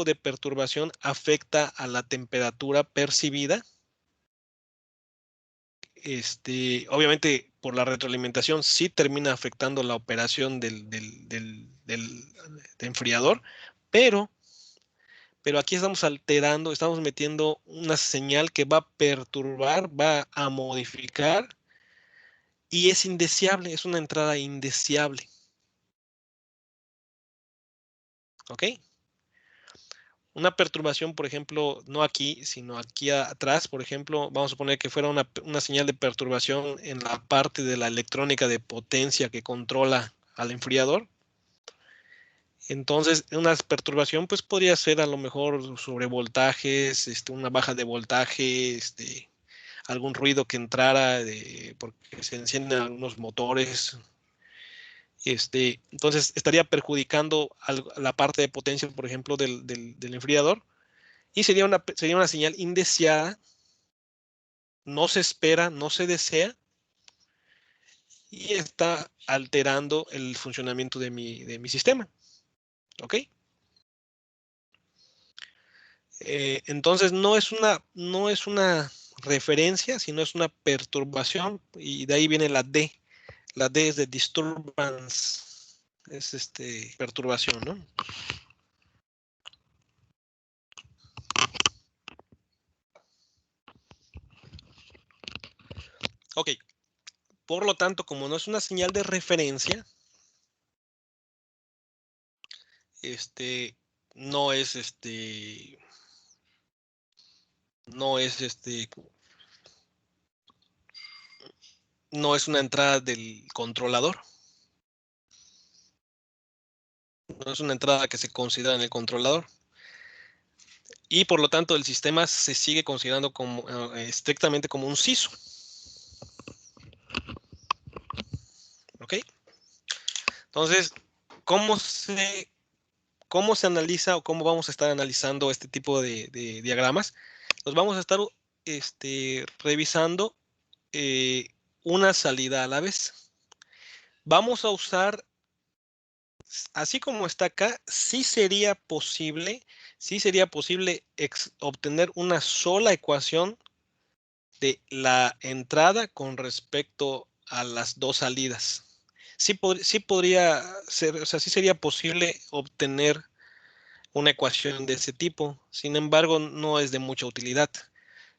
de perturbación afecta a la temperatura percibida obviamente por la retroalimentación sí termina afectando la operación del enfriador, pero aquí estamos alterando, estamos metiendo una señal que va a perturbar, va a modificar y es indeseable, es una entrada indeseable. ¿Ok? Una perturbación, por ejemplo, no aquí, sino aquí atrás, por ejemplo, vamos a poner que fuera una señal de perturbación en la parte de la electrónica de potencia que controla al enfriador. Entonces, una perturbación pues podría ser a lo mejor sobre voltajes, una baja de voltaje, algún ruido que entrara porque se encienden algunos motores. Entonces estaría perjudicando a la parte de potencia, por ejemplo, del enfriador. Y sería una señal indeseada, no se espera, no se desea, y está alterando el funcionamiento de mi sistema. ¿Ok? Entonces no es una referencia, sino es una perturbación, y de ahí viene la D. La D es de disturbance, es perturbación, ¿no? Ok. Por lo tanto, como no es una señal de referencia, no es no es una entrada del controlador. No es una entrada que se considera en el controlador. Y por lo tanto, el sistema se sigue considerando como estrictamente como un CISO. ¿Ok? Entonces, ¿cómo se analiza o cómo vamos a estar analizando este tipo de diagramas? Los vamos a estar revisando una salida a la vez. Vamos a usar, así como está acá, sí sería posible obtener una sola ecuación de la entrada con respecto a las dos salidas. Sí podría ser, o sea, sí sería posible obtener una ecuación de ese tipo. Sin embargo, no es de mucha utilidad.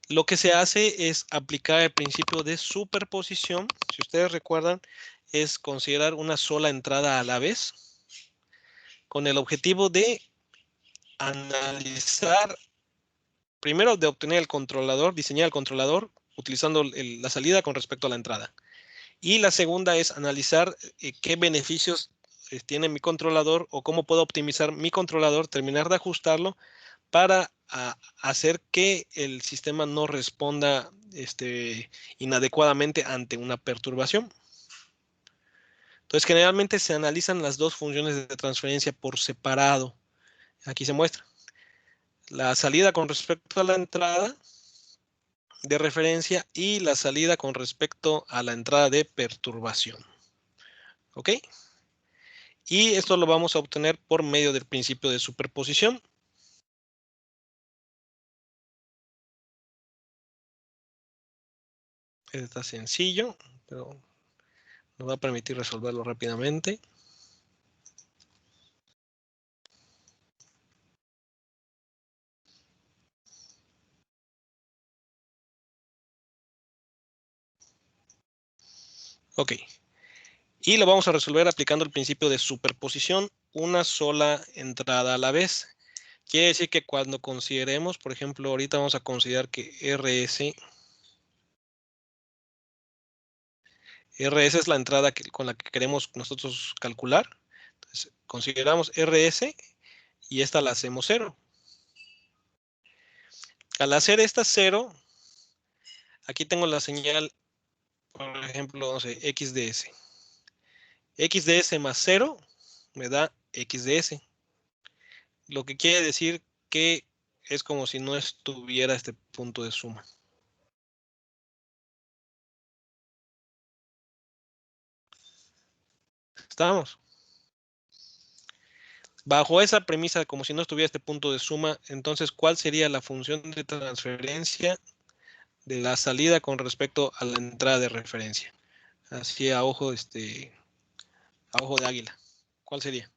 Lo que se hace es aplicar el principio de superposición. Si ustedes recuerdan, es considerar una sola entrada a la vez, con el objetivo de analizar, primero de obtener el controlador, diseñar el controlador utilizando la salida con respecto a la entrada. Y la segunda es analizar qué beneficios tiene mi controlador o cómo puedo optimizar mi controlador, terminar de ajustarlo para hacer que el sistema no responda inadecuadamente ante una perturbación. Entonces, generalmente se analizan las dos funciones de transferencia por separado. Aquí se muestra la salida con respecto a la entrada de referencia y la salida con respecto a la entrada de perturbación. ¿Ok? Y esto lo vamos a obtener por medio del principio de superposición. Está sencillo, pero nos va a permitir resolverlo rápidamente. Ok. Y lo vamos a resolver aplicando el principio de superposición, una sola entrada a la vez. Quiere decir que cuando consideremos, por ejemplo, ahorita vamos a considerar que RS es la entrada con la que queremos nosotros calcular. Entonces, consideramos RS y esta la hacemos 0. Al hacer esta 0, aquí tengo la señal, por ejemplo, no sé, XDS. XDS más 0 me da XDS. Lo que quiere decir que es como si no estuviera este punto de suma. ¿Estamos? Bajo esa premisa, como si no estuviera este punto de suma, entonces, ¿cuál sería la función de transferencia de la salida con respecto a la entrada de referencia. Así a ojo de águila. ¿Cuál sería?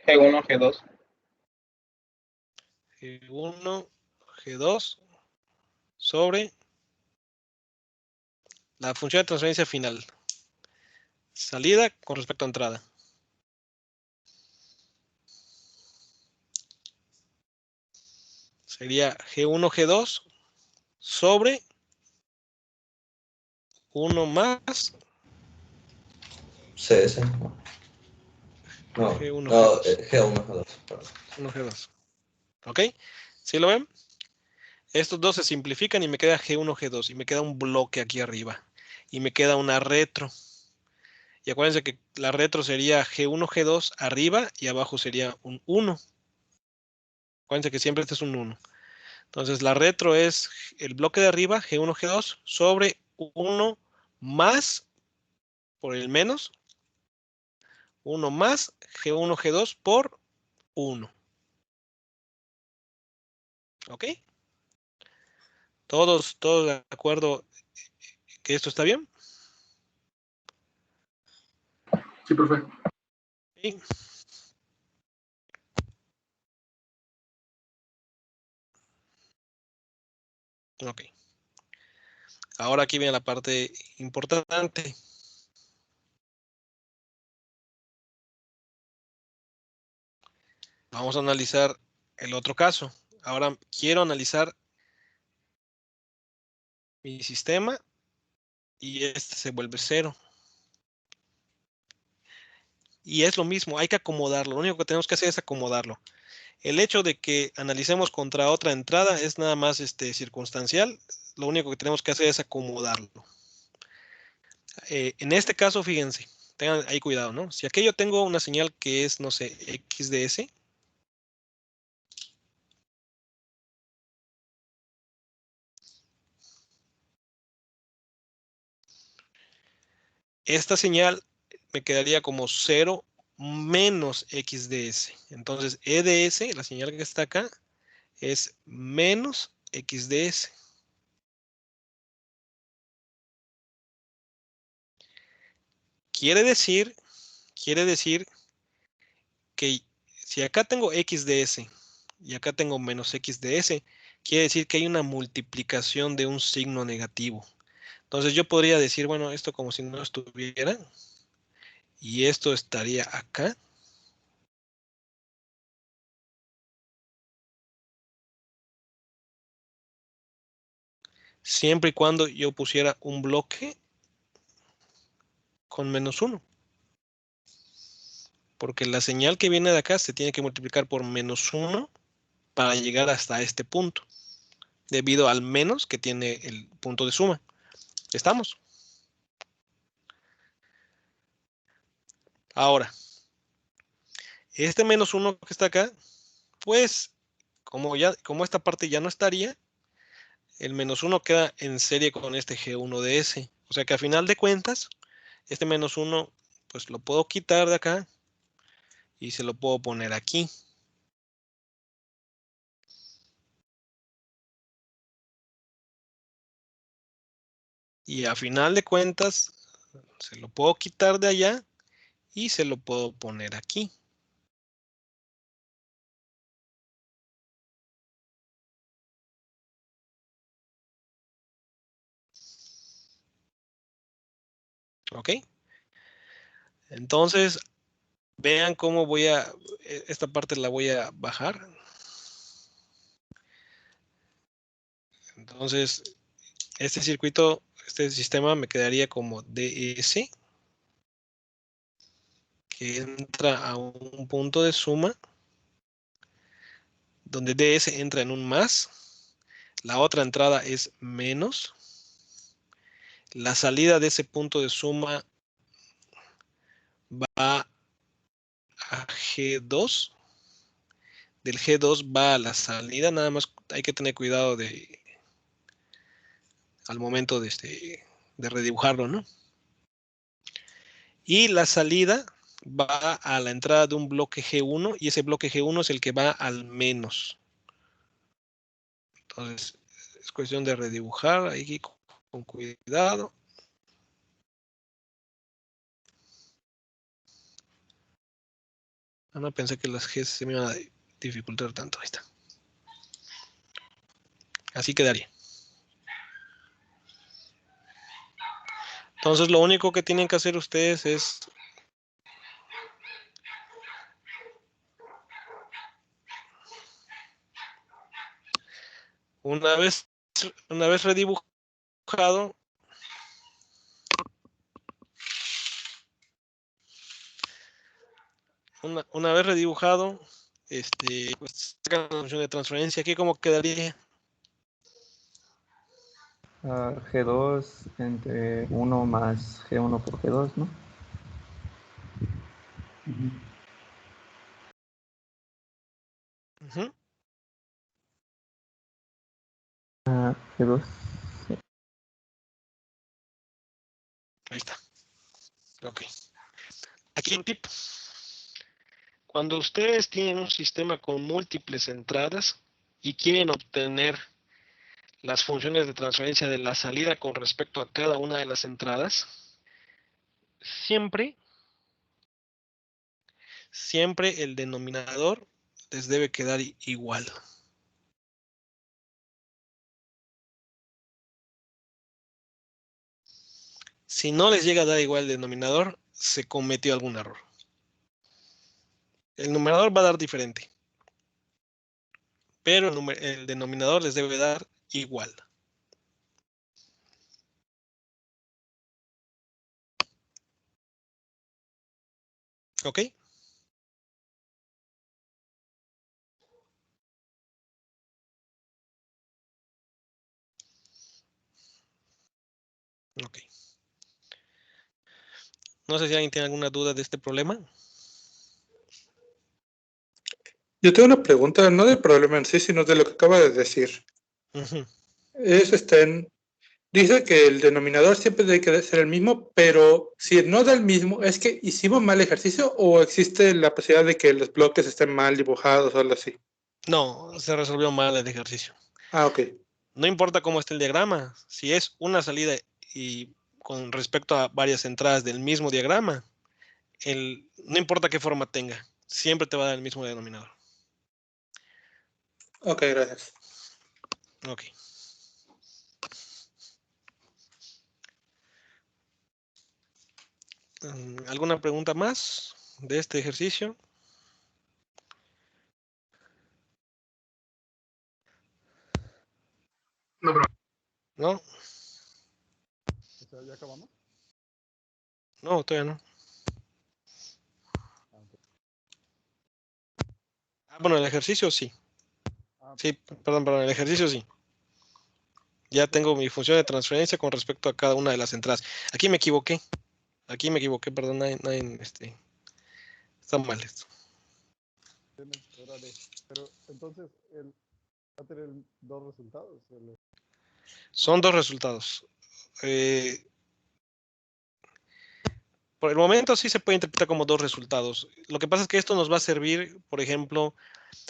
G1, G2. G1, G2 sobre la función de transferencia final. Salida con respecto a entrada. Sería G1, G2 sobre 1 más CS. No, G1, no, G2. G1, G2. Perdón. 1, G2. ¿Ok? ¿Sí lo ven? Estos dos se simplifican y me queda G1, G2. Y me queda un bloque aquí arriba. Y me queda una retro. Y acuérdense que la retro sería G1, G2 arriba y abajo sería un 1. Acuérdense que siempre este es un 1. Entonces la retro es el bloque de arriba, G1, G2, sobre 1 más, por el menos, 1 más G1, G2 por 1. ¿Ok? ¿Todos de acuerdo que esto está bien? Sí, profe. Sí. Ok. Ahora aquí viene la parte importante. Vamos a analizar el otro caso. Ahora quiero analizar mi sistema y este se vuelve 0. Y es lo mismo, hay que acomodarlo. Lo único que tenemos que hacer es acomodarlo. El hecho de que analicemos contra otra entrada es nada más circunstancial. Lo único que tenemos que hacer es acomodarlo. En este caso, fíjense, tengan ahí cuidado, ¿no? Si aquí yo tengo una señal que es, no sé, XDS. Esta señal me quedaría como 0 menos XDS. Entonces, EDS, la señal que está acá, es menos XDS. Quiere decir que si acá tengo XDS y acá tengo menos XDS, quiere decir que hay una multiplicación de un signo negativo. Entonces yo podría decir, bueno, esto como si no estuviera, y esto estaría acá. Siempre y cuando yo pusiera un bloque con menos 1. Porque la señal que viene de acá se tiene que multiplicar por menos 1 para llegar hasta este punto, debido al menos que tiene el punto de suma. ¿Estamos? Ahora, este menos 1 que está acá, pues como esta parte ya no estaría, el menos 1 queda en serie con este G1 de S. O sea que a final de cuentas, este menos 1, pues lo puedo quitar de acá y se lo puedo poner aquí. Y a final de cuentas, se lo puedo quitar de allá y se lo puedo poner aquí. ¿Ok? Entonces, vean cómo esta parte la voy a bajar. Entonces, este circuito, este sistema me quedaría como DS, que entra a un punto de suma, donde DS entra en un más, la otra entrada es menos, la salida de ese punto de suma va a G2, del G2 va a la salida, nada más hay que tener cuidado al momento de redibujarlo, ¿no? Y la salida va a la entrada de un bloque G1 y ese bloque G1 es el que va al menos. Entonces, es cuestión de redibujar ahí con cuidado. No pensé que las G se me iban a dificultar tanto. Ahí está. Así quedaría. Entonces, lo único que tienen que hacer ustedes es una vez redibujado, una vez redibujado, pues sacan la función de transferencia. Aquí cómo quedaría. G2 entre 1 más G1 por G2, ¿no? Ujú. G2. Ahí está. Ok. Aquí un tip. Cuando ustedes tienen un sistema con múltiples entradas y quieren obtener las funciones de transferencia de la salida con respecto a cada una de las entradas, siempre el denominador les debe quedar igual. Si no les llega a dar igual el denominador, se cometió algún error. El numerador va a dar diferente, pero el denominador les debe dar igual. ¿Ok? Ok. No sé si alguien tiene alguna duda de este problema. Yo tengo una pregunta, no del problema en sí, sino de lo que acaba de decir. Ujú. Es, dice que el denominador siempre debe que ser el mismo, pero si no da el mismo, ¿es que hicimos mal ejercicio o existe la posibilidad de que los bloques estén mal dibujados o algo así? No, se resolvió mal el ejercicio. Ah, ok. No importa cómo esté el diagrama, si es una salida y con respecto a varias entradas del mismo diagrama, no importa qué forma tenga, siempre te va a dar el mismo denominador. Ok, gracias. Ok. ¿Alguna pregunta más de este ejercicio? No, pero. ¿No? O sea, ¿ya acabamos? No, todavía no. Bueno, el ejercicio sí. Sí, perdón, el ejercicio sí. Ya tengo mi función de transferencia con respecto a cada una de las entradas. Aquí me equivoqué, perdón, está mal esto. Pero entonces, va a tener dos resultados. Son dos resultados. Por el momento sí se puede interpretar como dos resultados. Lo que pasa es que esto nos va a servir, por ejemplo,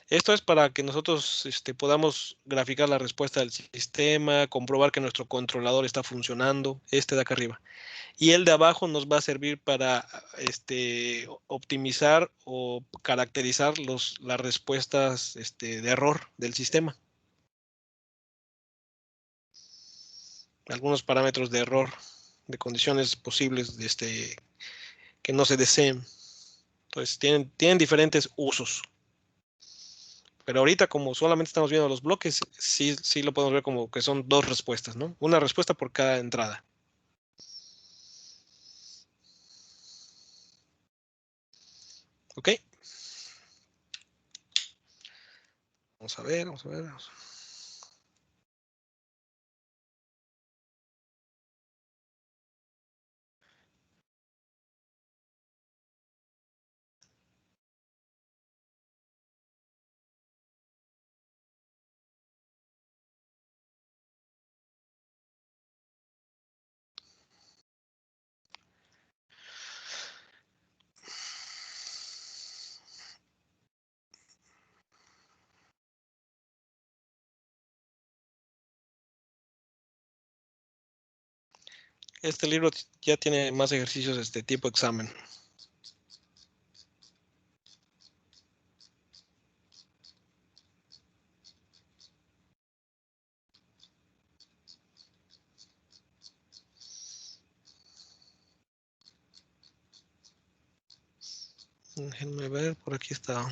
esto es para que nosotros podamos graficar la respuesta del sistema, comprobar que nuestro controlador está funcionando, este de acá arriba. Y el de abajo nos va a servir para optimizar o caracterizar las respuestas de error del sistema. Algunos parámetros de error, de condiciones posibles que no se deseen. Entonces, tienen diferentes usos. Pero ahorita, como solamente estamos viendo los bloques, sí lo podemos ver como que son dos respuestas, ¿no? Una respuesta por cada entrada. ¿Ok? Vamos a ver, vamos a ver. Este libro ya tiene más ejercicios de este tipo examen. Déjenme ver, por aquí está.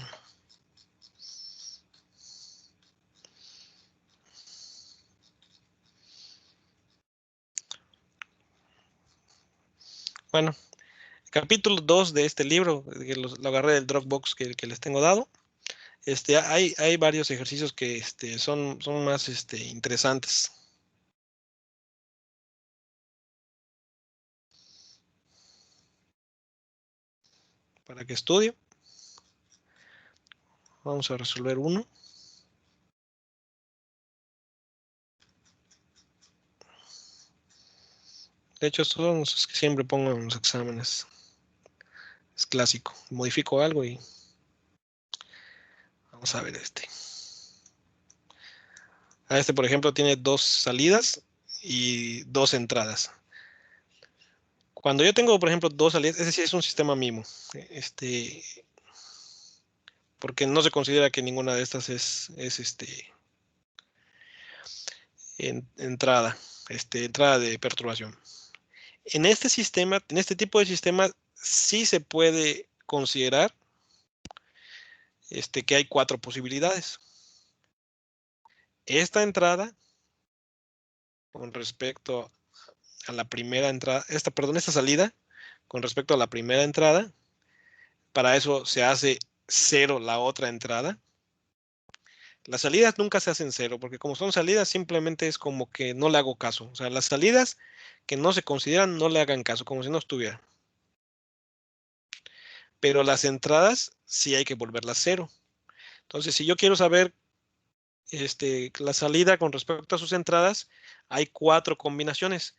Bueno, capítulo 2 de este libro, que lo agarré del Dropbox que les tengo dado. Hay varios ejercicios que son más interesantes. Para que estudie. Vamos a resolver uno. De hecho, estos son los que siempre pongo en los exámenes. Es clásico. Modifico algo y vamos a ver este. Por ejemplo, tiene 2 salidas y 2 entradas. Cuando yo tengo, por ejemplo, 2 salidas, es decir, es un sistema MIMO. Porque no se considera que ninguna de estas es entrada de perturbación. En este sistema, en este tipo de sistema, sí se puede considerar que hay 4 posibilidades. Esta entrada con respecto a la primera entrada, esta salida con respecto a la primera entrada, para eso se hace 0 la otra entrada. Las salidas nunca se hacen 0, porque como son salidas, simplemente es como que no le hago caso. O sea, las salidas que no se consideran, no le hagan caso, como si no estuviera. Pero las entradas sí hay que volverlas 0. Entonces, si yo quiero saber la salida con respecto a sus entradas, hay 4 combinaciones.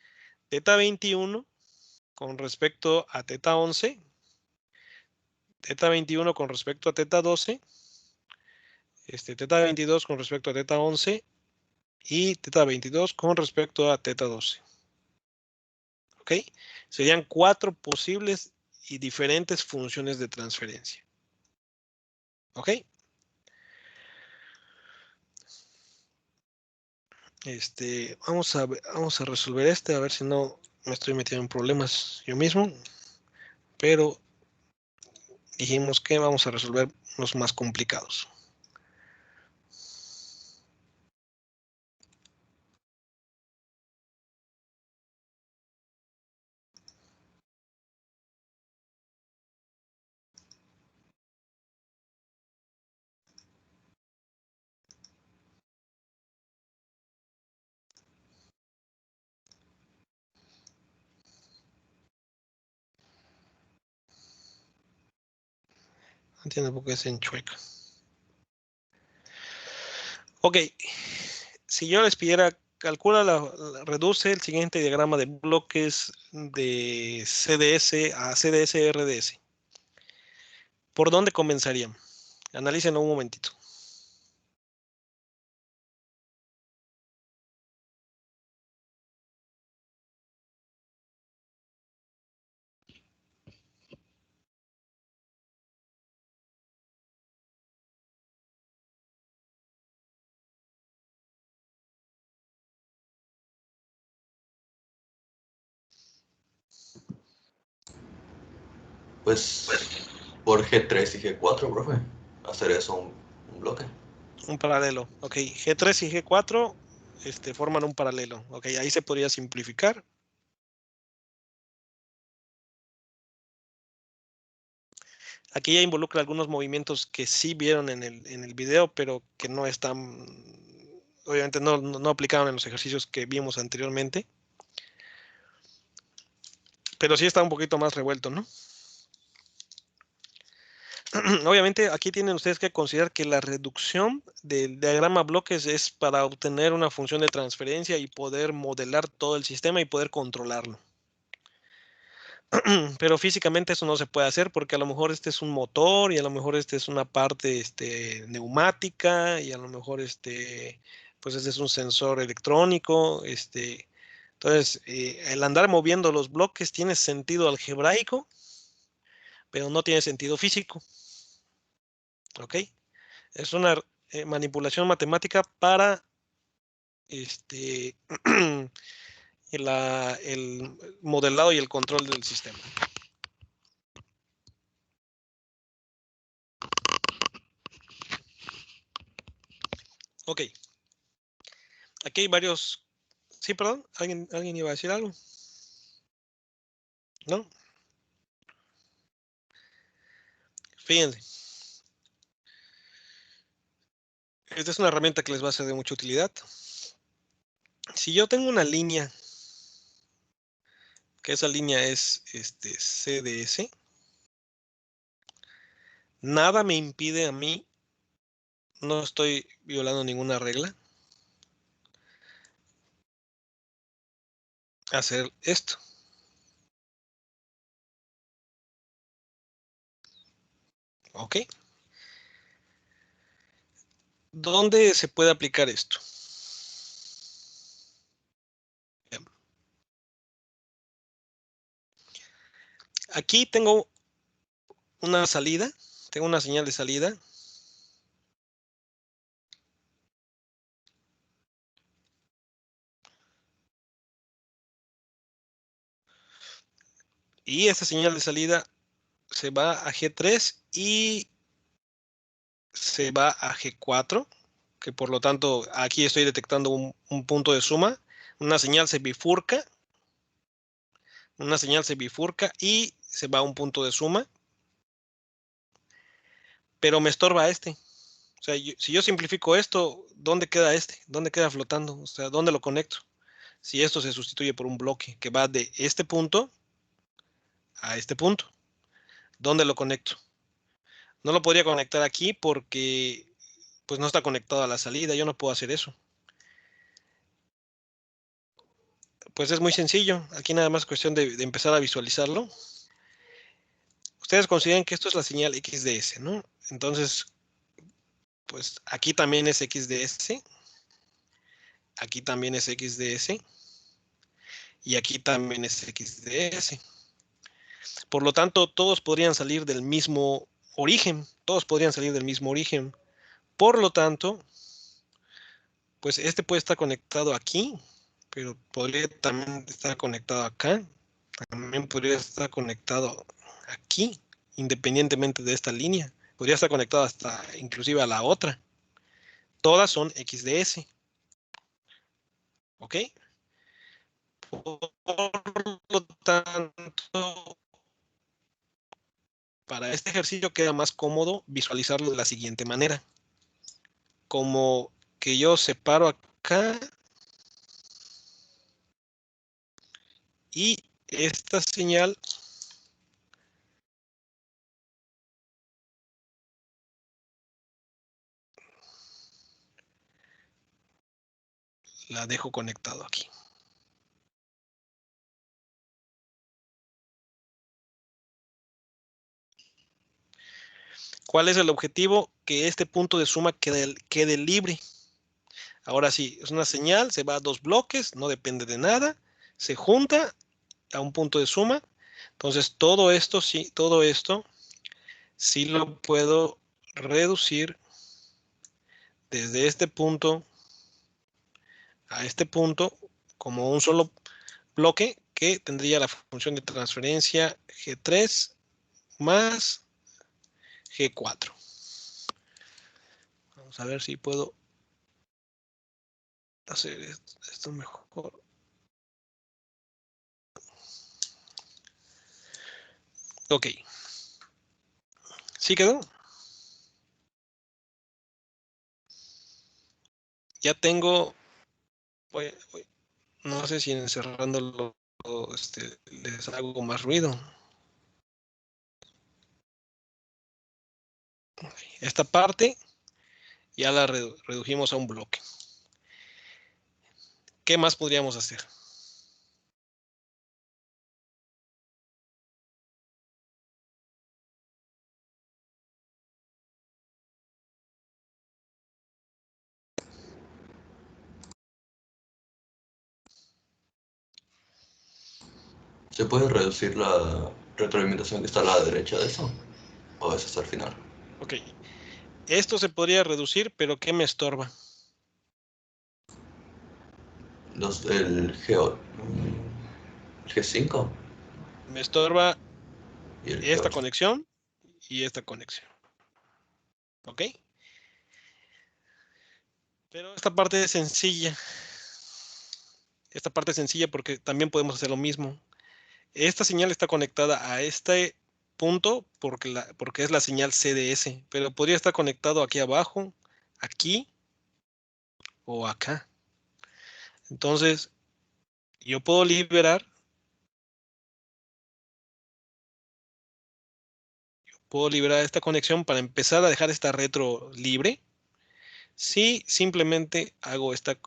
Teta 21 con respecto a teta 11, teta 21 con respecto a teta 12, teta 22 con respecto a teta 11 y teta 22 con respecto a teta 12. ¿Ok? Serían 4 posibles y diferentes funciones de transferencia. ¿Ok? Vamos a resolver a ver si no me estoy metiendo en problemas yo mismo, pero dijimos que vamos a resolver los más complicados. No entiendo por qué se enchueca. Ok, si yo les pidiera, reduce el siguiente diagrama de bloques de CDS a CDS-RDS. ¿Por dónde comenzarían? Analícenlo un momentito. Pues por G3 y G4, profe. Hacer eso un bloque. Un paralelo. Ok, G3 y G4 forman un paralelo. Ok, ahí se podría simplificar. Aquí ya involucra algunos movimientos que sí vieron en el video, pero que no están, obviamente no aplicaron en los ejercicios que vimos anteriormente. Pero sí está un poquito más revuelto, ¿no? Obviamente aquí tienen ustedes que considerar que la reducción del diagrama bloques es para obtener una función de transferencia y poder modelar todo el sistema y poder controlarlo. Pero físicamente eso no se puede hacer porque a lo mejor este es un motor y a lo mejor este es una parte neumática y a lo mejor pues este es un sensor electrónico. Entonces, el andar moviendo los bloques tiene sentido algebraico, pero no tiene sentido físico. ¿Ok? Es una manipulación matemática para el modelado y el control del sistema. Ok. Aquí hay varios. Sí, perdón. ¿Alguien iba a decir algo? ¿No? Fíjense. Esta es una herramienta que les va a ser de mucha utilidad. Si yo tengo una línea, que esa línea es CDS, nada me impide a mí, no estoy violando ninguna regla, hacer esto. ¿Ok? ¿Dónde se puede aplicar esto? Bien. Aquí tengo una salida, tengo una señal de salida. Y esta señal de salida se va a G3 y se va a G4, que por lo tanto aquí estoy detectando un punto de suma. Una señal se bifurca y se va a un punto de suma, pero me estorba este. O sea, si yo simplifico esto, ¿dónde queda este? ¿Dónde queda flotando? O sea, ¿dónde lo conecto? Si esto se sustituye por un bloque que va de este punto a este punto, ¿dónde lo conecto? No lo podría conectar aquí porque pues no está conectado a la salida. Yo no puedo hacer eso. Pues es muy sencillo. Aquí nada más es cuestión de empezar a visualizarlo. Ustedes consideran que esto es la señal XDS, ¿no? Entonces, pues aquí también es XDS. Aquí también es XDS. Y aquí también es XDS. Por lo tanto, todos podrían salir del mismo origen. Todos podrían salir del mismo origen. Por lo tanto, pues este puede estar conectado aquí, pero podría también estar conectado acá. También podría estar conectado aquí, independientemente de esta línea. Podría estar conectado hasta inclusive a la otra. Todas son XDS. ¿Ok? Por lo tanto, para este ejercicio queda más cómodo visualizarlo de la siguiente manera. Como que yo separo acá y esta señal la dejo conectado aquí. ¿Cuál es el objetivo? Que este punto de suma quede libre. Ahora sí, es una señal, se va a dos bloques, no depende de nada, se junta a un punto de suma. Entonces todo esto sí lo puedo reducir desde este punto a este punto como un solo bloque que tendría la función de transferencia G3 más G4. Vamos a ver si puedo hacer esto mejor. Ok. ¿Sí quedó? Ya tengo, no sé si encerrándolo les hago más ruido. Esta parte ya la redujimos a un bloque. ¿Qué más podríamos hacer? ¿Se puede reducir la retroalimentación que está a la derecha de eso? ¿O es hasta el final? Ok. Esto se podría reducir, pero ¿qué me estorba? El G5 Me estorba y el esta G8. conexión y esta conexión. ¿Ok? Pero esta parte es sencilla. Esta parte es sencilla porque también podemos hacer lo mismo. Esta señal está conectada a este punto porque es la señal CDS, pero podría estar conectado aquí abajo, aquí o acá. Entonces, yo puedo liberar esta conexión para empezar a dejar esta retro libre. Si simplemente hago esta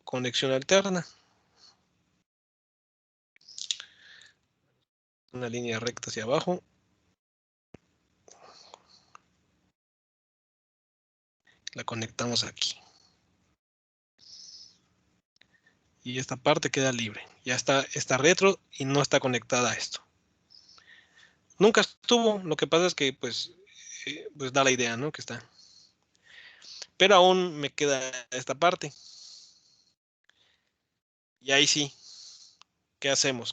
conexión alterna. Una línea recta hacia abajo. La conectamos aquí. Y esta parte queda libre. Ya está retro y no está conectada a esto. Nunca estuvo, lo que pasa es que pues da la idea, ¿no? Que está. Pero aún me queda esta parte. Y ahí sí, ¿qué hacemos?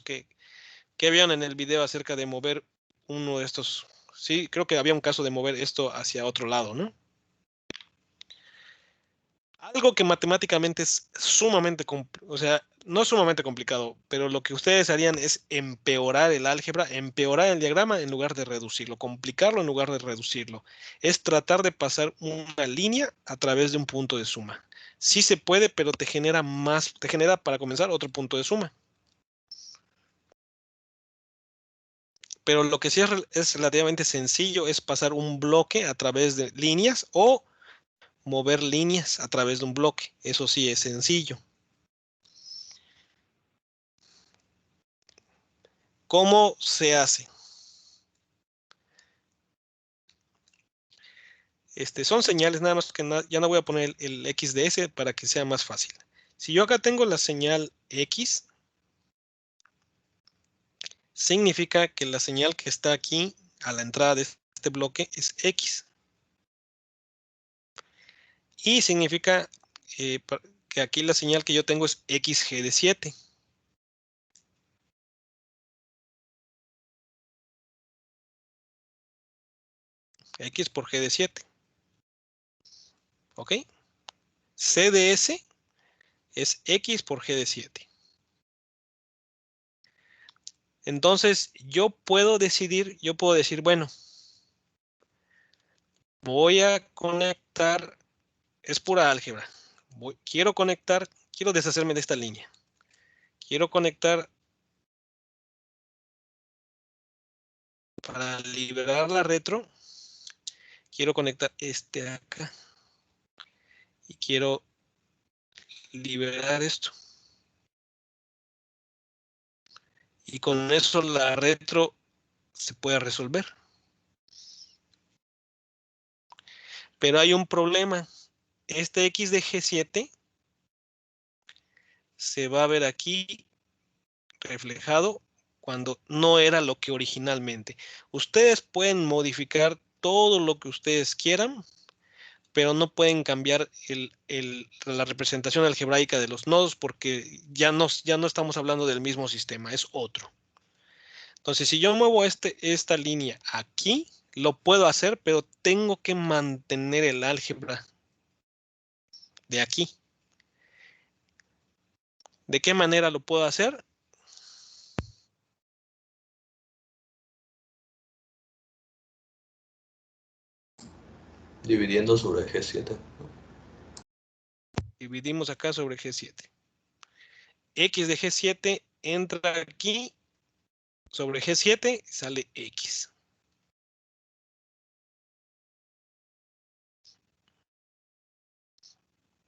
¿Qué vieron en el video acerca de mover uno de estos? Sí, creo que había un caso de mover esto hacia otro lado, ¿no? Algo que matemáticamente es sumamente, o sea, no es sumamente complicado, pero lo que ustedes harían es empeorar el álgebra, empeorar el diagrama en lugar de reducirlo, complicarlo en lugar de reducirlo. Es tratar de pasar una línea a través de un punto de suma. Sí se puede, pero te genera para comenzar otro punto de suma. Pero lo que sí es relativamente sencillo es pasar un bloque a través de líneas o mover líneas a través de un bloque. Eso sí es sencillo. ¿Cómo se hace? Son señales, nada más que ya no voy a poner el X de S para que sea más fácil. Si yo acá tengo la señal X, significa que la señal que está aquí a la entrada de este bloque es X. Y significa que aquí la señal que yo tengo es XG de 7. X por G de 7. ¿Ok? C de S es X por G de 7. Entonces, yo puedo decir, bueno, voy a conectar, es pura álgebra. Quiero deshacerme de esta línea. Quiero conectar para liberar la retro. Quiero conectar este acá. Y quiero liberar esto. Y con eso la retro se puede resolver. Pero hay un problema. Este X de G7 se va a ver aquí reflejado cuando no era lo que originalmente. Ustedes pueden modificar todo lo que ustedes quieran, pero no pueden cambiar la representación algebraica de los nodos porque ya no estamos hablando del mismo sistema, es otro. Entonces, si yo muevo esta línea aquí, lo puedo hacer, pero tengo que mantener el álgebra de aquí. ¿De qué manera lo puedo hacer? Dividiendo sobre G7. Dividimos acá sobre G7. X de G7 entra aquí sobre G7 y sale X.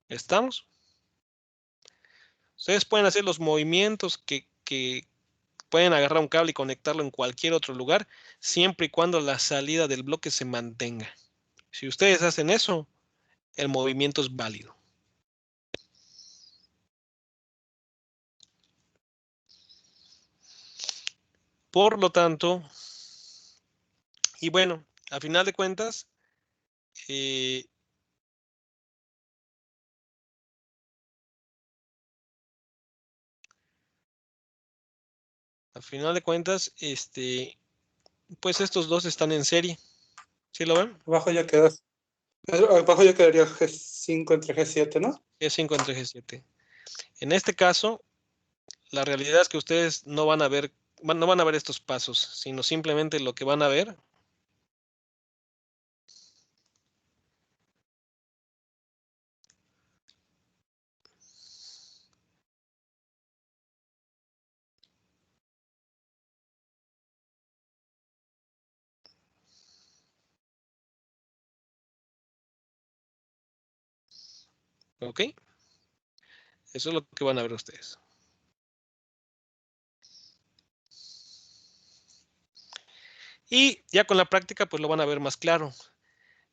¿Estamos? Ustedes pueden hacer los movimientos que pueden agarrar un cable y conectarlo en cualquier otro lugar, siempre y cuando la salida del bloque se mantenga. Si ustedes hacen eso, el movimiento es válido. Por lo tanto, y bueno, a final de cuentas, pues estos dos están en serie. ¿Sí lo ven? Abajo ya quedas. Abajo ya quedaría G5 entre G7, ¿no? G5 entre G7. En este caso, la realidad es que ustedes no van a ver estos pasos, sino simplemente lo que van a ver ¿ok? Eso es lo que van a ver ustedes. Y ya con la práctica, pues lo van a ver más claro.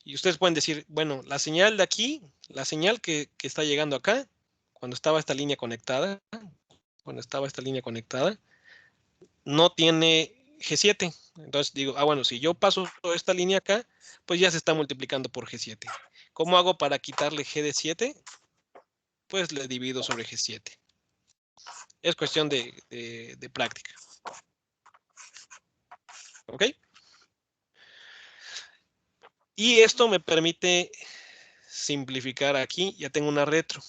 Y ustedes pueden decir, bueno, la señal de aquí, la señal que está llegando acá, cuando estaba esta línea conectada, no tiene G7. Entonces digo, bueno, si yo paso esta línea acá, pues ya se está multiplicando por G7. ¿Cómo hago para quitarle G de 7? Pues le divido sobre G7. Es cuestión de práctica. ¿Ok? Y esto me permite simplificar aquí. Ya tengo una retro.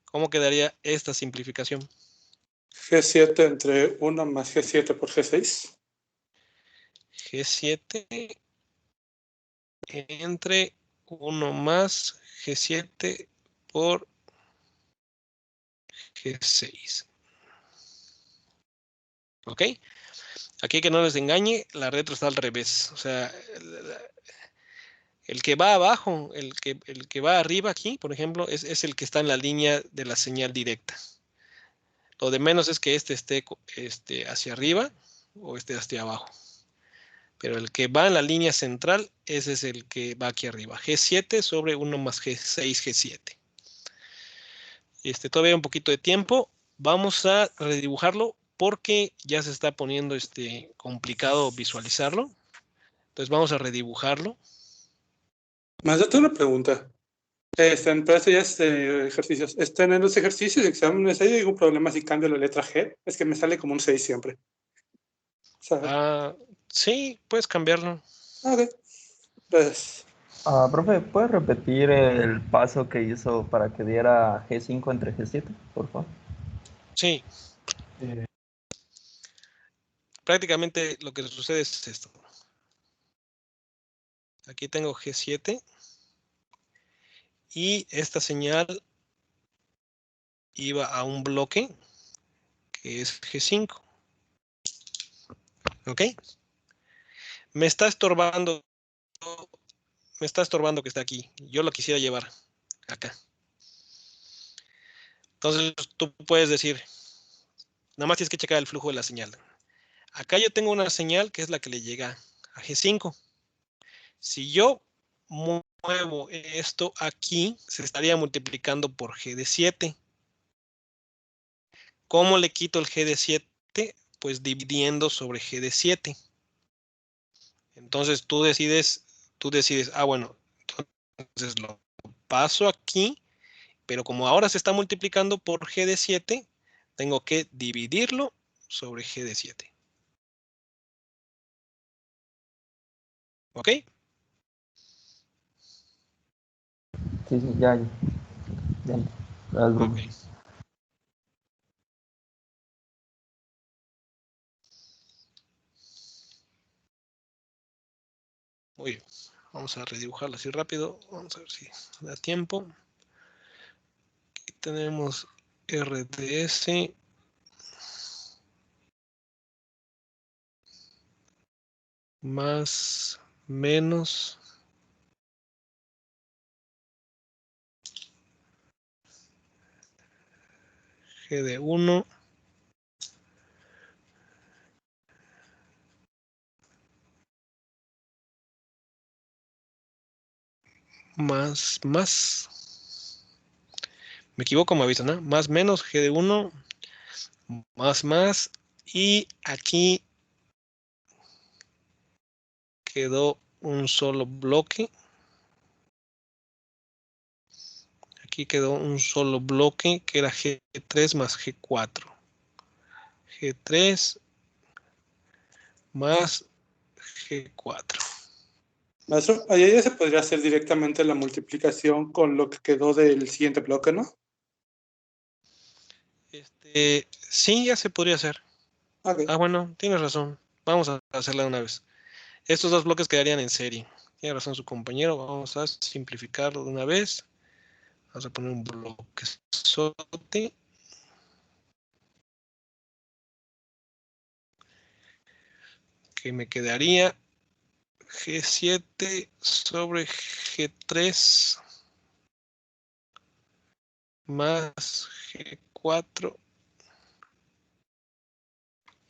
¿Cómo quedaría esta simplificación? G7 entre 1 más G7 por G6. G7 entre 1 más G7 por G6. ¿Ok? Aquí que no les engañe, la retro está al revés. O sea, el que va abajo, el que va arriba aquí, por ejemplo, es el que está en la línea de la señal directa. Lo de menos es que este esté hacia arriba o este hacia abajo. Pero el que va en la línea central, ese es el que va aquí arriba. G7 sobre 1 más G6, G7. Todavía hay un poquito de tiempo. Vamos a redibujarlo porque ya se está poniendo complicado visualizarlo. Entonces vamos a redibujarlo. Más date una pregunta. Pero esto ya es ejercicios. En los ejercicios de exámenes hay algún problema si cambio la letra G? Es que me sale como un 6 siempre. O sea, Sí, puedes cambiarlo. ok. Pues, Profe, ¿puedes repetir el paso que hizo para que diera G5 entre G7, por favor? Sí. Prácticamente lo que sucede es esto. Aquí tengo G7 y esta señal iba a un bloque que es G5. ¿Ok? Me está estorbando que está aquí. Yo lo quisiera llevar acá. Entonces tú puedes decir, nada más tienes que checar el flujo de la señal. Acá yo tengo una señal que es la que le llega a G5. Si yo muevo esto aquí, se estaría multiplicando por G de 7. ¿Cómo le quito el G de 7? Pues dividiendo sobre G de 7. Entonces tú decides, bueno, entonces lo paso aquí, pero como ahora se está multiplicando por G de 7, tengo que dividirlo sobre G de 7. ¿Ok? Sí, ya. Ok. Muy bien. Vamos a redibujarlo así rápido. Vamos a ver si da tiempo. Aquí tenemos RDS. Más, menos. G de 1. Más. Me equivoco, me avisan, ¿no? Más, menos, G de 1. Más, Y aquí quedó un solo bloque. Aquí quedó un solo bloque que era G3 más G4. G3 más G4. Maestro, ahí ya se podría hacer directamente la multiplicación con lo que quedó del siguiente bloque, ¿no? Sí, ya se podría hacer. Ok. Ah, bueno, tienes razón. Vamos a hacerla de una vez. Estos dos bloques quedarían en serie. Tiene razón su compañero. Vamos a simplificarlo de una vez. Vamos a poner un bloque sote. Que me quedaría G7 sobre G3 más G4.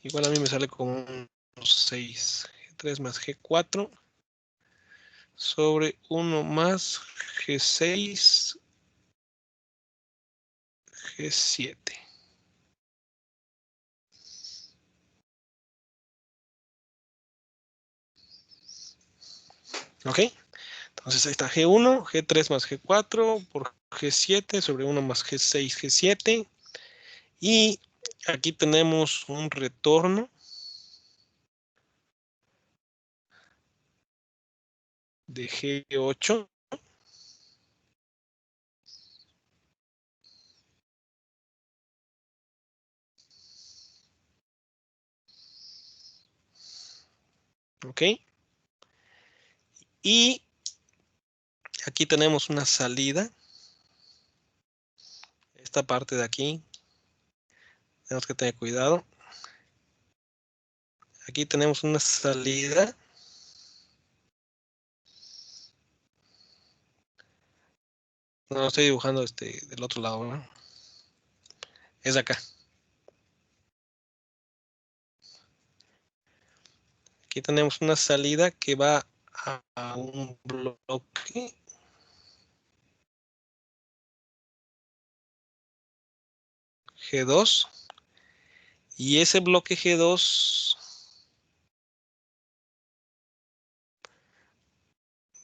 Igual a mí me sale como un 6. G3 más G4 sobre 1 más G6, G7. ¿Ok? Entonces ahí está G1, G3 más G4 por G7 sobre 1 más G6, G7. Y aquí tenemos un retorno de G8. ¿Ok? Y aquí tenemos una salida. Esta parte de aquí. Tenemos que tener cuidado. Aquí tenemos una salida. No, lo estoy dibujando del otro lado, ¿no? Es acá. Aquí tenemos una salida que va a un bloque. G2. Y ese bloque G2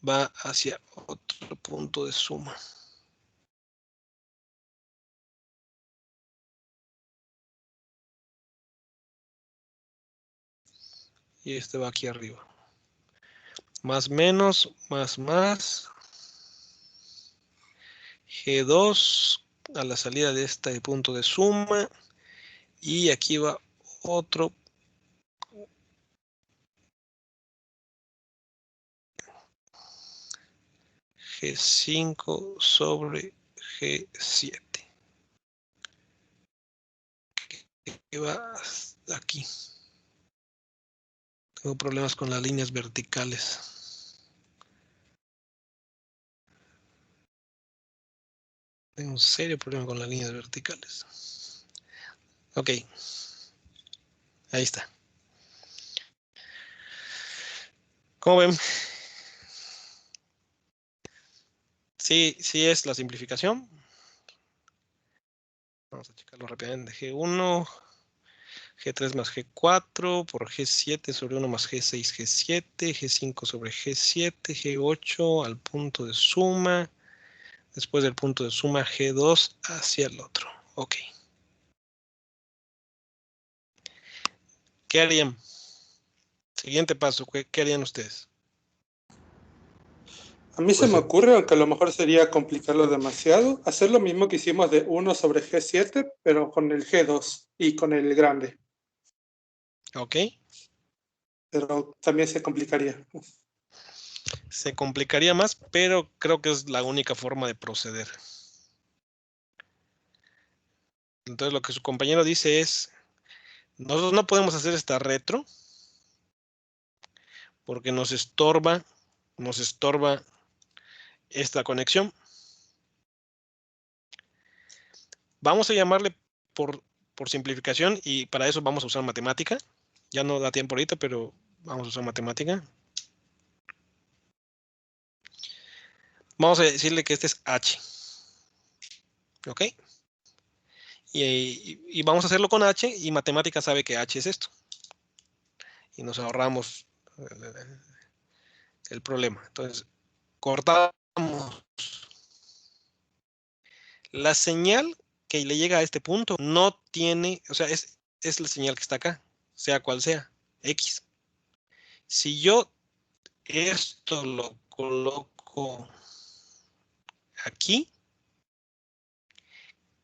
va hacia otro punto de suma. Y este va aquí arriba. Más menos, más. G2 a la salida de este punto de suma. Y aquí va otro. G5 sobre G7. Que va hasta aquí. Tengo problemas con las líneas verticales. Tengo un serio problema con las líneas verticales. Ok. Ahí está. ¿Cómo ven? Sí es la simplificación. Vamos a checarlo rápidamente. G1, G3 más G4 por G7 sobre 1 más G6, G7, G5 sobre G7, G8 al punto de suma. Después del punto de suma, G2 hacia el otro. Ok. ¿Qué harían? Siguiente paso, ¿qué harían ustedes? A mí se Pues me ocurre, aunque a lo mejor sería complicarlo demasiado, hacer lo mismo que hicimos de 1 sobre G7, pero con el G2 y con el grande. Ok. Pero también se complicaría. Se complicaría más, pero creo que es la única forma de proceder. Entonces lo que su compañero dice es, nosotros no podemos hacer esta retro porque nos estorba esta conexión. Vamos a llamarle por simplificación y para eso vamos a usar matemática. Ya no da tiempo ahorita, pero vamos a usar matemática. Vamos a decirle que este es H. ¿Ok? Y vamos a hacerlo con H, y matemática sabe que H es esto. Y nos ahorramos el problema. Entonces, cortamos. La señal que le llega a este punto no tiene, o sea, es la señal que está acá, sea cual sea, X. Si yo esto lo coloco aquí,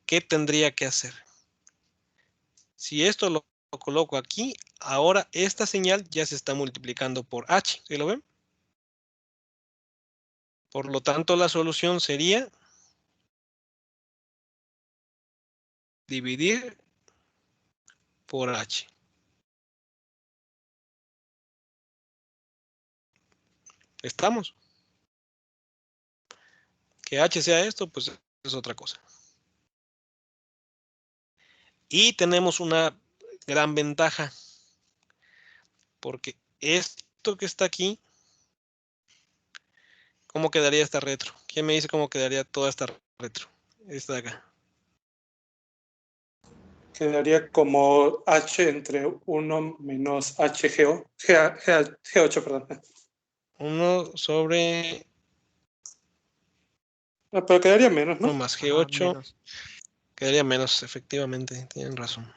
¿qué tendría que hacer? Si esto lo coloco aquí, ahora esta señal ya se está multiplicando por H, ¿sí lo ven? Por lo tanto, la solución sería dividir por H. ¿Estamos? Que H sea esto, pues es otra cosa. Y tenemos una gran ventaja, porque esto que está aquí, ¿cómo quedaría esta retro? ¿Quién me dice cómo quedaría toda esta retro? Esta de acá. Quedaría como H entre 1 menos HGO, G8, perdón. 1 sobre No, pero quedaría menos, 1 ¿no? más Ajá, G8. menos. Quedaría menos, efectivamente. Tienen razón.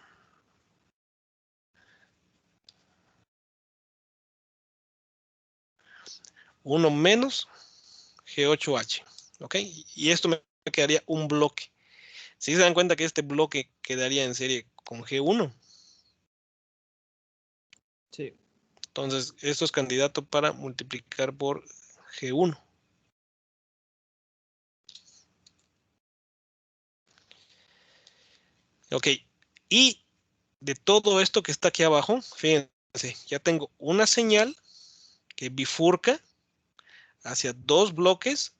Uno menos G8H. ¿Ok? Y esto me quedaría un bloque. Si se dan cuenta que este bloque quedaría en serie con G1. Sí. Entonces, esto es candidato para multiplicar por G1. Ok. Y de todo esto que está aquí abajo, fíjense, ya tengo una señal que bifurca hacia dos bloques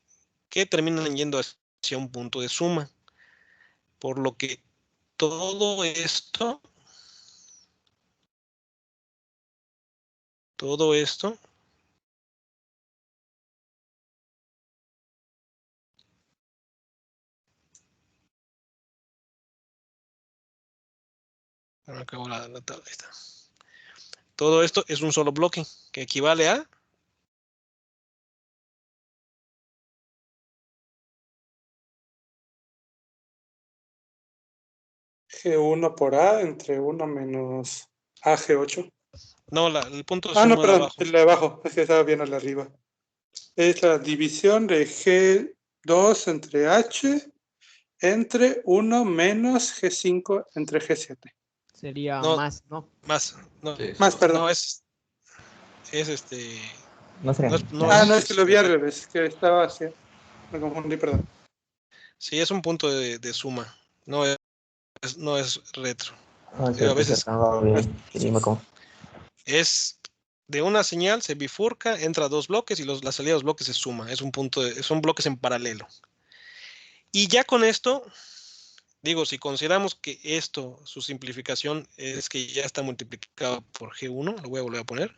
que terminan yendo hacia un punto de suma. Por lo que todo esto me acabo la tabla, ahí está. Todo esto es un solo bloque que equivale a G1 por A entre 1 menos AG8. no, el punto de Ah, no, suma de perdón, abajo. el de abajo, es que estaba bien al arriba. Es la división de G2 entre H entre 1 menos G5 entre G7. Sería No, más, ¿no? más. No, Sí, Más, perdón. no es No sería. no Ah, es, no, es que lo vi al revés, que estaba así. Me confundí, perdón. sí, es un punto de suma. No es retro. No es A cierto, es veces cierto, no lo vi. Sí, dime cómo. es de una señal, se bifurca, entra a dos bloques y la salida de los bloques se suma. Es un punto son bloques en paralelo. Y ya con esto, digo, si consideramos que esto, su simplificación es que ya está multiplicado por G1, lo voy a volver a poner,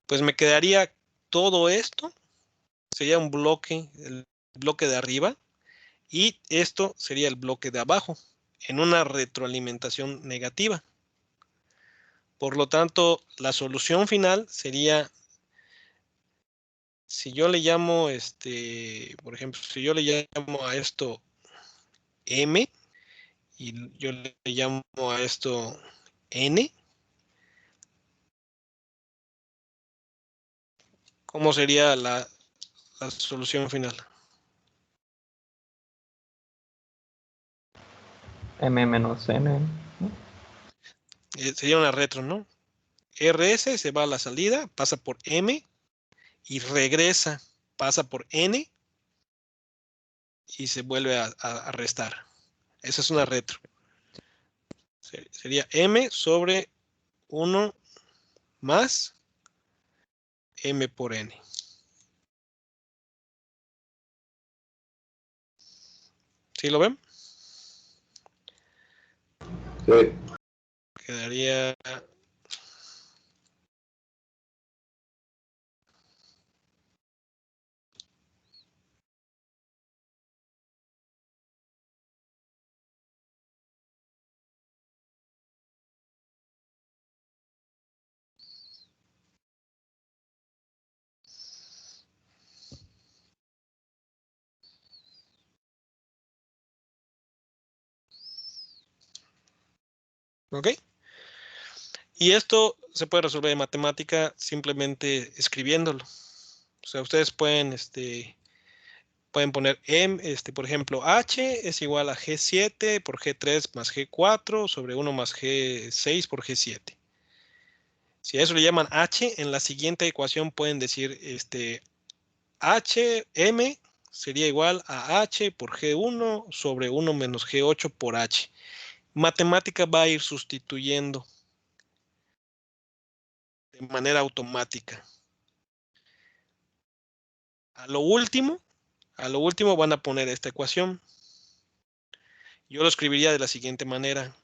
pues me quedaría todo esto, sería un bloque, el bloque de arriba, y esto sería el bloque de abajo, en una retroalimentación negativa. Por lo tanto, la solución final sería, si yo le llamo, por ejemplo, si yo le llamo a esto M, y yo le llamo a esto N, ¿cómo sería la solución final? M menos N. ¿No? Sería una retro, ¿no? RS se va a la salida, pasa por M y regresa, pasa por N y se vuelve a restar. Esa es una retro. Sería M sobre 1 más M por N. ¿Sí lo ven? sí. Quedaría ¿Ok? Y esto se puede resolver en matemática simplemente escribiéndolo. O sea, ustedes pueden, pueden poner M, por ejemplo, H es igual a G7 por G3 más G4 sobre 1 más G6 por G7. Si a eso le llaman H, en la siguiente ecuación pueden decir, HM sería igual a H por G1 sobre 1 menos G8 por H. Matemática va a ir sustituyendo de manera automática. A lo último van a poner esta ecuación. Yo lo escribiría de la siguiente manera.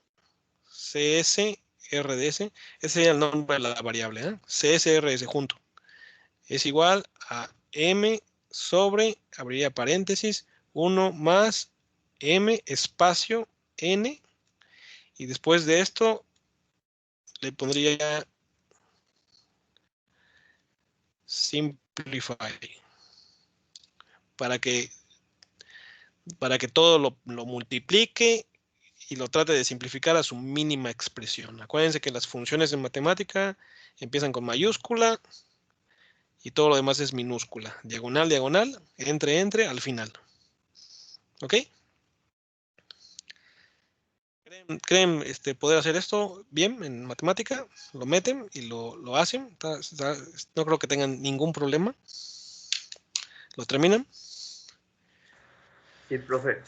CSRDS, ese sería el nombre de la variable, ¿eh? CSRS junto. Es igual a M sobre, abriría paréntesis, 1 más M espacio N. Y después de esto, le pondría simplify. Para que todo lo multiplique y lo trate de simplificar a su mínima expresión. Acuérdense que las funciones en matemática empiezan con mayúscula y todo lo demás es minúscula. Diagonal, diagonal, entre, al final. ¿Ok? ¿Creen poder hacer esto bien en matemática? Lo meten y lo hacen. No creo que tengan ningún problema. ¿Lo terminan? Sí, profe.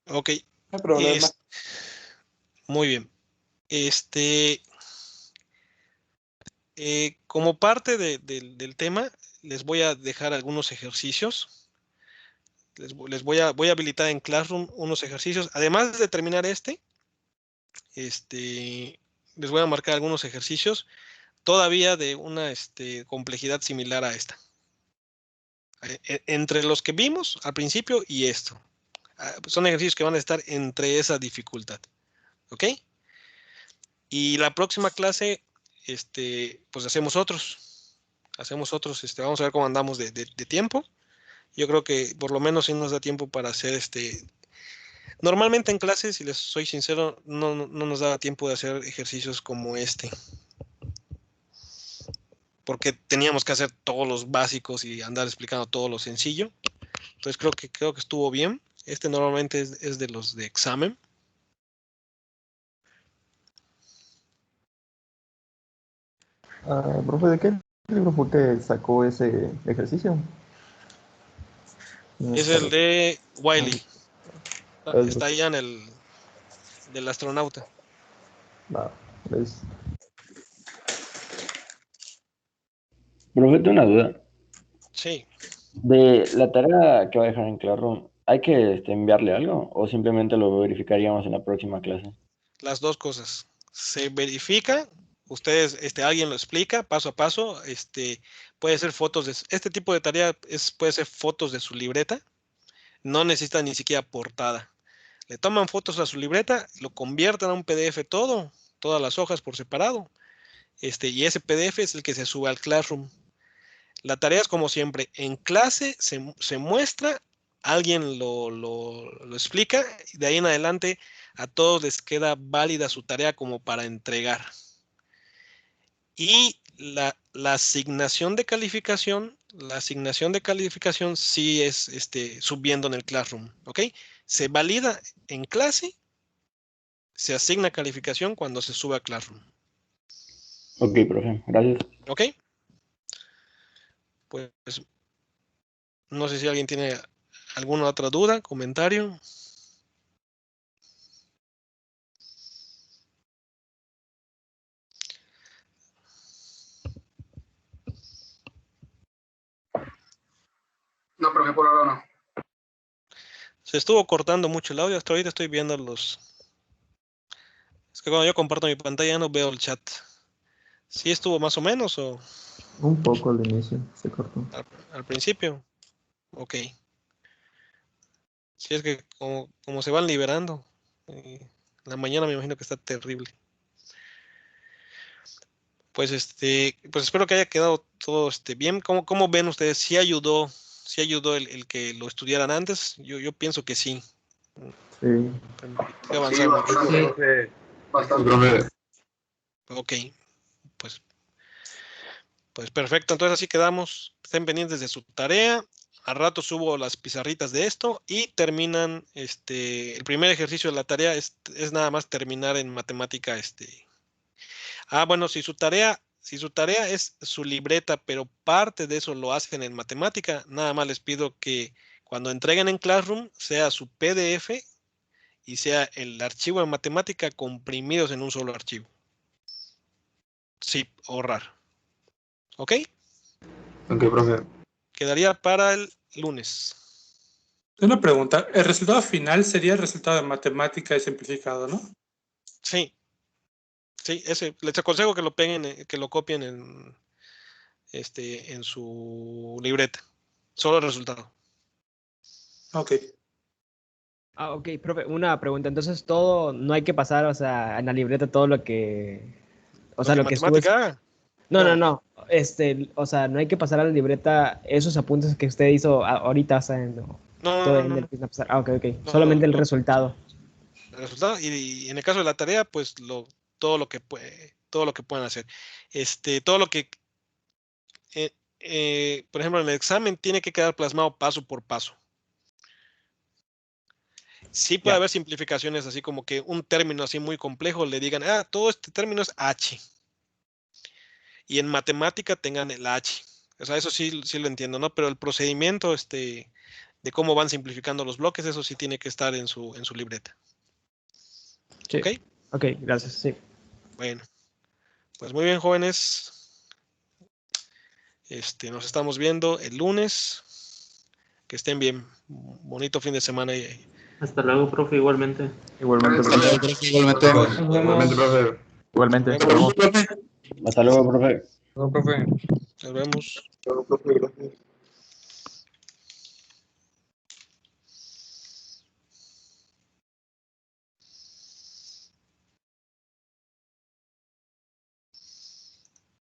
Ok. No hay problema. Muy bien. Como parte del tema, les voy a dejar algunos ejercicios. Les voy a habilitar en Classroom unos ejercicios. Además de terminar les voy a marcar algunos ejercicios todavía de una complejidad similar a esta. Entre los que vimos al principio y esto. Son ejercicios que van a estar entre esa dificultad. ¿Ok? Y la próxima clase, pues hacemos otros. Vamos a ver cómo andamos de tiempo. Yo creo que por lo menos sí nos da tiempo para hacer Normalmente en clases, si les soy sincero, no nos da tiempo de hacer ejercicios como porque teníamos que hacer todos los básicos y andar explicando todo lo sencillo. Entonces creo que estuvo bien. Normalmente es de los de examen. Profe, ¿de qué libro fue que sacó ese ejercicio? No Es está el de Wiley. Ah, Está allá en el del astronauta. Va, es- Profe, tengo una duda. Sí. De la tarea que va a dejar en Classroom, ¿hay que enviarle algo o simplemente lo verificaríamos en la próxima clase? Las dos cosas. Se verifica, ustedes, alguien lo explica paso a paso, puede ser fotos de, este tipo de tarea puede ser fotos de su libreta, no necesita ni siquiera portada. Le toman fotos a su libreta, lo convierten a un PDF todas las hojas por separado, y ese PDF es el que se sube al Classroom. La tarea es como siempre, en clase se muestra, alguien lo explica, y de ahí en adelante a todos les queda válida su tarea como para entregar. Y la asignación de calificación, sí es subiendo en el Classroom, ¿ok? Se valida en clase, se asigna calificación cuando se sube a Classroom. Ok, profe, gracias. ¿Ok? Pues no sé si alguien tiene alguna otra duda, comentario. No, profe, por ahora no. Se estuvo cortando mucho el audio, hasta ahorita estoy viendo Es que cuando yo comparto mi pantalla no veo el chat. ¿Sí estuvo más o menos o un poco al inicio, se cortó. al principio? Ok. Sí, es que como se van liberando. La mañana me imagino que está terrible. Pues pues espero que haya quedado todo bien. ¿Cómo ven ustedes? ¿Sí ayudó el que lo estudiaran antes? Yo pienso que sí. Sí. Que avanzar mucho. Bastante, profe. Bastante. Profe, Ok, pues perfecto. Entonces así quedamos. Estén pendientes de su tarea. Al rato subo las pizarritas de esto y terminan, el primer ejercicio de la tarea es nada más terminar en matemática, bueno, si su tarea es su libreta, pero parte de eso lo hacen en matemática, nada más les pido que cuando entreguen en Classroom sea su PDF y sea el archivo de matemática comprimidos en un solo archivo. Sí, ahorrar. ¿Ok? Ok, profe. Quedaría para el lunes. Una pregunta, el resultado final sería el resultado de matemática y simplificado, ¿no? Sí. Sí, ese, les aconsejo que lo peguen, que lo copien en su libreta. Solo el resultado. Ok. Ok, profe, una pregunta. Entonces todo, no hay que pasar, o sea, en la libreta todo lo que, o sea, lo que estuvo. matemática. No. O sea, no hay que pasar a la libreta esos apuntes que usted hizo ahorita, o sea, todo en el pasar. Ok. Solamente el resultado. El resultado y en el caso de la tarea, pues todo lo que puedan hacer. Todo lo que, por ejemplo, en el examen tiene que quedar plasmado paso por paso. Sí puede haber simplificaciones, así como que un término así muy complejo le digan, todo este término es H. Y en matemática tengan el H. O sea, eso sí lo entiendo, ¿no? Pero el procedimiento, de cómo van simplificando los bloques, eso sí tiene que estar en su libreta. Sí. ¿Ok? Ok, gracias, sí. Bueno, pues muy bien, jóvenes. Nos estamos viendo el lunes. Que estén bien. Bonito fin de semana. Hasta luego, profe, igualmente. Igualmente, Hasta luego, profe, igualmente. Igualmente, profe. Igualmente. Nos vemos. Hasta luego, profe. No, profe. Nos vemos. Claro, profe, gracias.